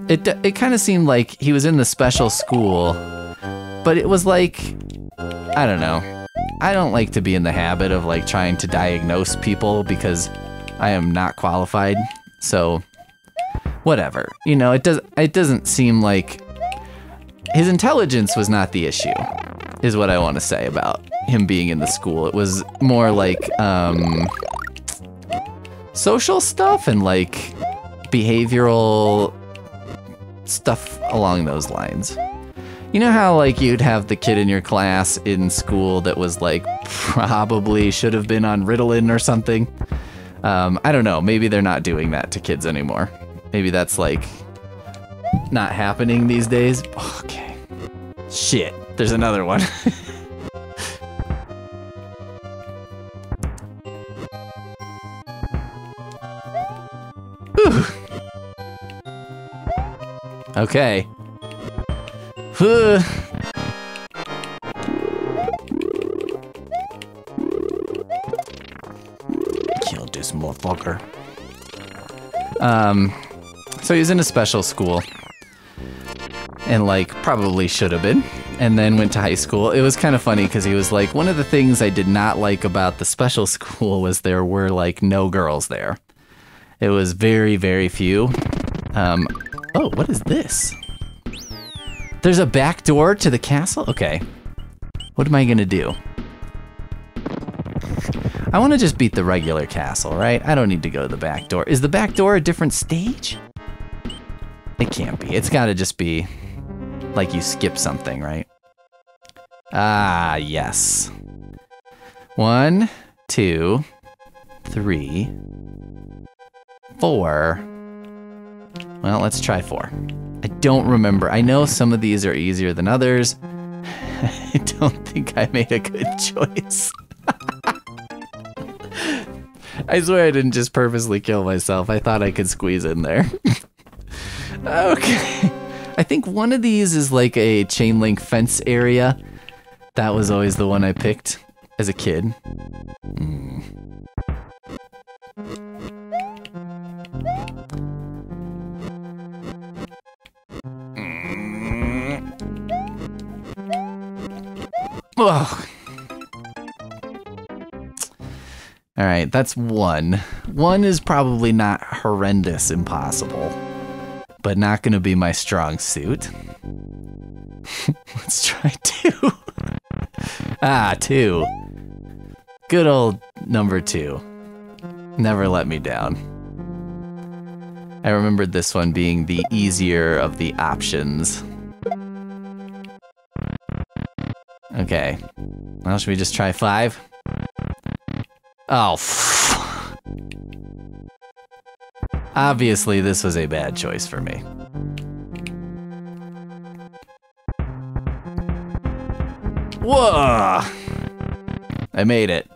it kind of seemed like he was in the special school, but it was like, I don't know. I don't like to be in the habit of like trying to diagnose people because I am not qualified. So whatever, you know, it doesn't seem like his intelligence was not the issue, is what I want to say about him being in the school. It was more like social stuff and like behavioral stuff along those lines. You know how like you'd have the kid in your class in school that was like probably should have been on Ritalin or something? I don't know, maybe they're not doing that to kids anymore. Maybe that's like not happening these days. Okay. Shit, there's another one. Okay. Kill this motherfucker. So he was in a special school. And like, probably should have been. And then went to high school. It was kind of funny because he was like, one of the things I did not like about the special school was there were like no girls there. It was very, very few. Oh, what is this? There's a back door to the castle? Okay. What am I gonna do? I want to just beat the regular castle, right? I don't need to go to the back door. Is the back door a different stage? It can't be. It's gotta just be like you skip something, right? Ah, yes. 1, 2, 3, 4. Well, let's try 4. I don't remember. I know some of these are easier than others. I don't think I made a good choice. I swear I didn't just purposely kill myself. I thought I could squeeze in there. Okay. I think one of these is like a chain link fence area. That was always the one I picked as a kid. Ugh. All right, that's 1. 1 is probably not horrendous impossible, but not gonna be my strong suit. Let's try 2. Ah, 2. Good old number 2. Never let me down. I remembered this one being the easier of the options. Okay. Well, should we just try 5? Oh, obviously this was a bad choice for me. Whoa! I made it.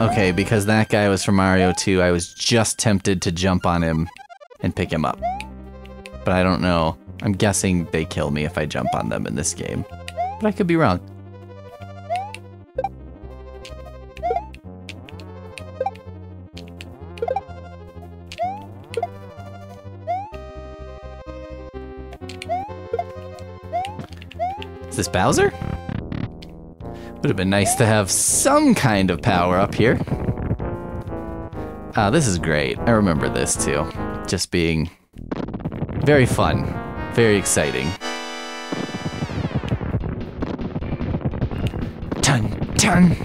Okay, because that guy was from Mario 2, I was just tempted to jump on him and pick him up. But I don't know. I'm guessing they kill me if I jump on them in this game. But I could be wrong. Is this Bowser? Would have been nice to have some kind of power up here. This is great. I remember this too. Just being very fun, very exciting. Dun dun.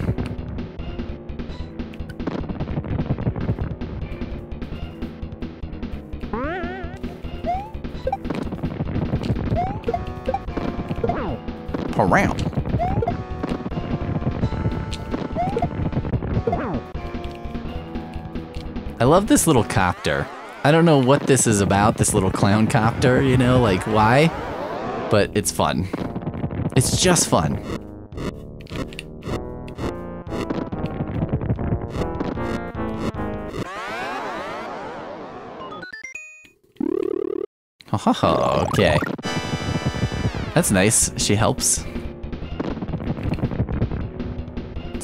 Around. I love this little copter. I don't know what this is about, this little clown copter, you know, like why? But it's fun. It's just fun. Oh, okay. That's nice. She helps.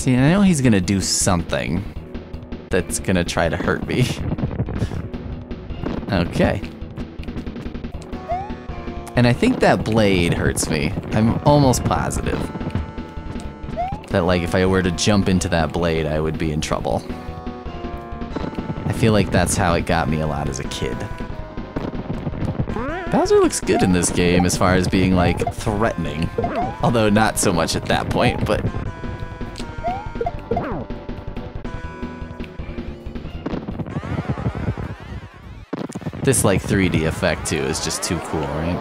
See, I know he's gonna do something that's gonna try to hurt me. Okay. And I think that blade hurts me. I'm almost positive that, like, if I were to jump into that blade, I would be in trouble. I feel like that's how it got me a lot as a kid. Bowser looks good in this game as far as being, like, threatening. Although not so much at that point, but... This, like, 3D effect, too, is just too cool, right?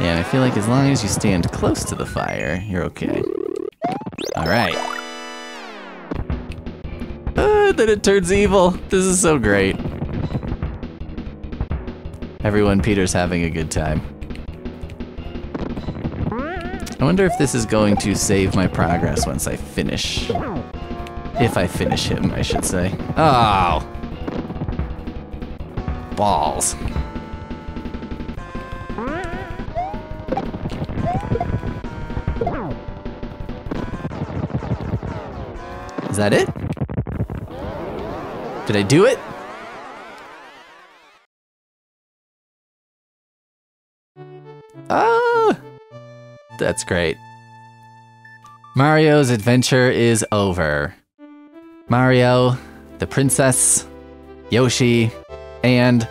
Yeah, and I feel like as long as you stand close to the fire, you're okay. Alright. Then it turns evil. This is so great. Everyone, Peter's having a good time. I wonder if this is going to save my progress once I finish. If I finish him, I should say. Oh! Balls. Is that it? Did I do it? Ah! That's great. Mario's adventure is over. Mario, the princess, Yoshi, and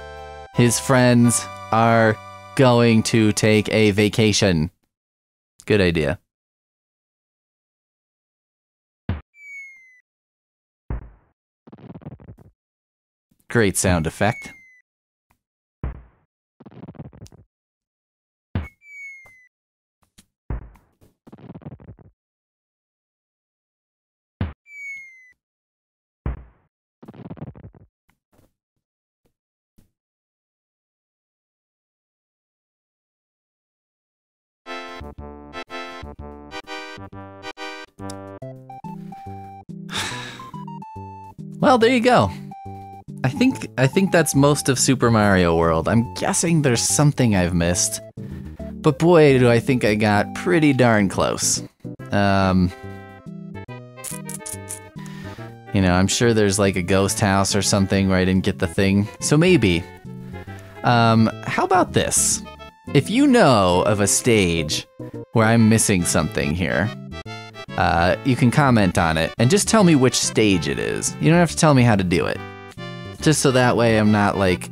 his friends are going to take a vacation. Good idea. Great sound effect. Well, there you go. I think that's most of Super Mario World. I'm guessing there's something I've missed. But boy, do I think I got pretty darn close. You know, I'm sure there's like a ghost house or something where I didn't get the thing. So maybe. How about this? If you know of a stage where I'm missing something here, you can comment on it and just tell me which stage it is. You don't have to tell me how to do it. Just so that way I'm not like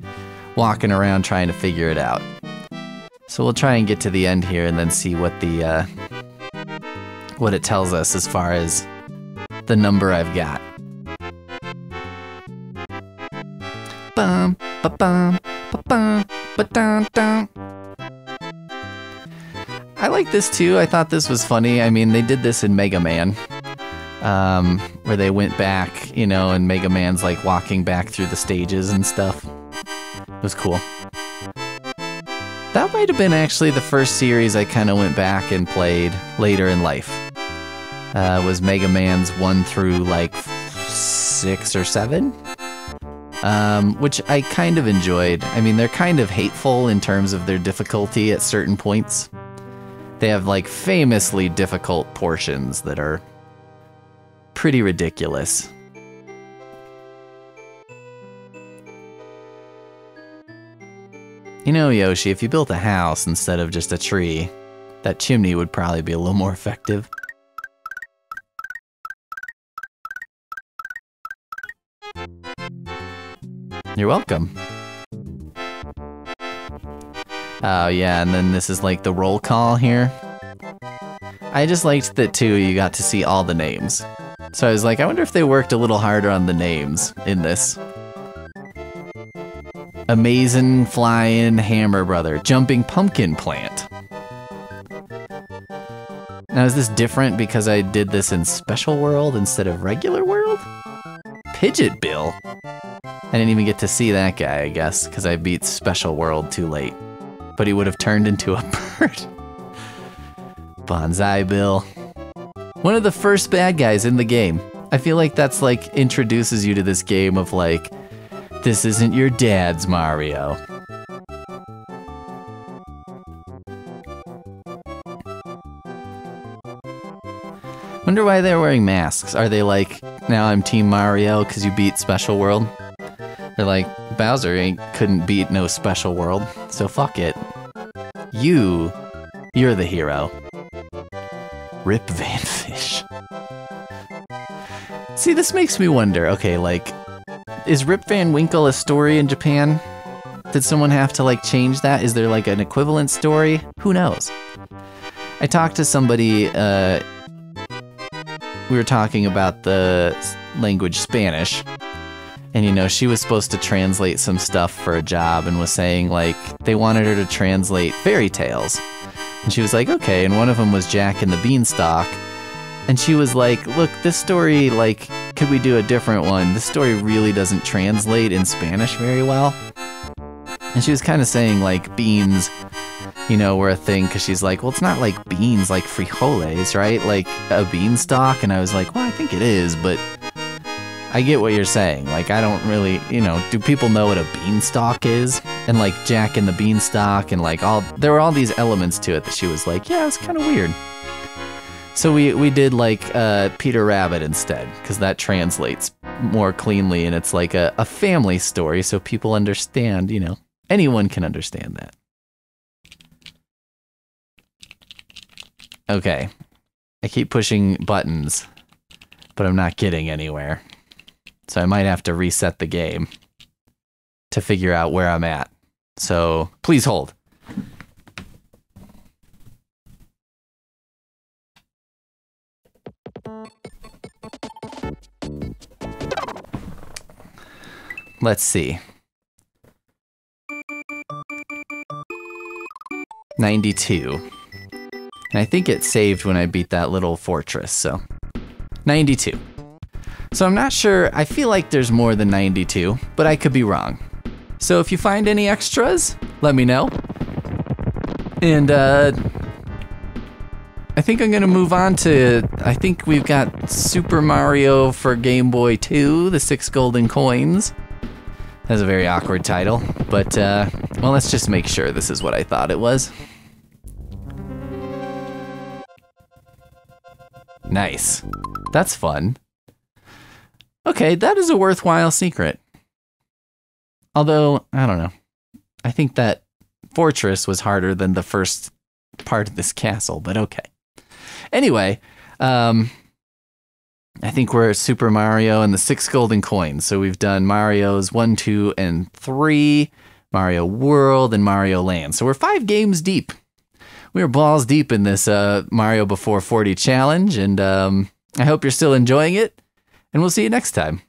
walking around trying to figure it out. So we'll try and get to the end here and then see what the what it tells us as far as the number I've got. Bum ba bum ba bum ba dun dun. I like this too. I thought this was funny. I mean, they did this in Mega Man. Where they went back, you know, and Mega Man's like walking back through the stages and stuff. It was cool. That might have been actually the first series I kind of went back and played later in life. Was Mega Man's 1 through like 6 or 7. Which I kind of enjoyed. I mean, they're kind of hateful in terms of their difficulty at certain points. They have like famously difficult portions that are pretty ridiculous. You know, Yoshi, if you built a house instead of just a tree, that chimney would probably be a little more effective. You're welcome. Oh yeah, and then this is like the roll call here. I just liked that too, you got to see all the names. So I was like, I wonder if they worked a little harder on the names in this. Amazing Flying Hammer Brother, Jumping Pumpkin Plant. Now is this different because I did this in Special World instead of Regular World? Pidget Bill? I didn't even get to see that guy, I guess, because I beat Special World too late. But he would have turned into a bird. Bonsai Bill. One of the first bad guys in the game. I feel like that's like introduces you to this game of like, this isn't your dad's Mario. Wonder why they're wearing masks. Are they like, now I'm Team Mario because you beat Special World? They're like, Bowser couldn't beat no Special World, so fuck it. You're the hero. Rip Van Fish. See, this makes me wonder, okay, like, is Rip Van Winkle a story in Japan? Did someone have to, like, change that? Is there, like, an equivalent story? Who knows? I talked to somebody, we were talking about the language Spanish, and, you know, she was supposed to translate some stuff for a job and was saying, like, they wanted her to translate fairy tales. And she was like, okay, and one of them was Jack and the Beanstalk. And she was like, look, this story, like, could we do a different one? This story really doesn't translate in Spanish very well. And she was kind of saying, like, beans, you know, were a thing, because she's like, well, it's not like beans, like frijoles, right? Like a beanstalk. And I was like, well, I think it is, but I get what you're saying. Like, I don't really, you know, do people know what a beanstalk is? And like Jack and the Beanstalk and like there were all these elements to it that she was like, yeah, it's kind of weird. So we did like Peter Rabbit instead, because that translates more cleanly and it's like a family story, so people understand, you know, anyone can understand that. Okay, I keep pushing buttons, but I'm not getting anywhere. So I might have to reset the game to figure out where I'm at. So please hold. Let's see. 92. And I think it saved when I beat that little fortress, so 92. So I'm not sure, I feel like there's more than 92, but I could be wrong. So if you find any extras, let me know. And I think I'm gonna move on to, I think we've got Super Mario for Game Boy 2, the 6 golden coins. That's a very awkward title, but well, let's just make sure this is what I thought it was. Nice. That's fun. Okay, that is a worthwhile secret. Although, I don't know. I think that fortress was harder than the first part of this castle, but okay. Anyway, I think we're at Super Mario and the 6 golden coins. So we've done Mario's 1, 2, and 3, Mario World, and Mario Land. So we're 5 games deep. We are balls deep in this Mario Before 40 challenge, and I hope you're still enjoying it, and we'll see you next time.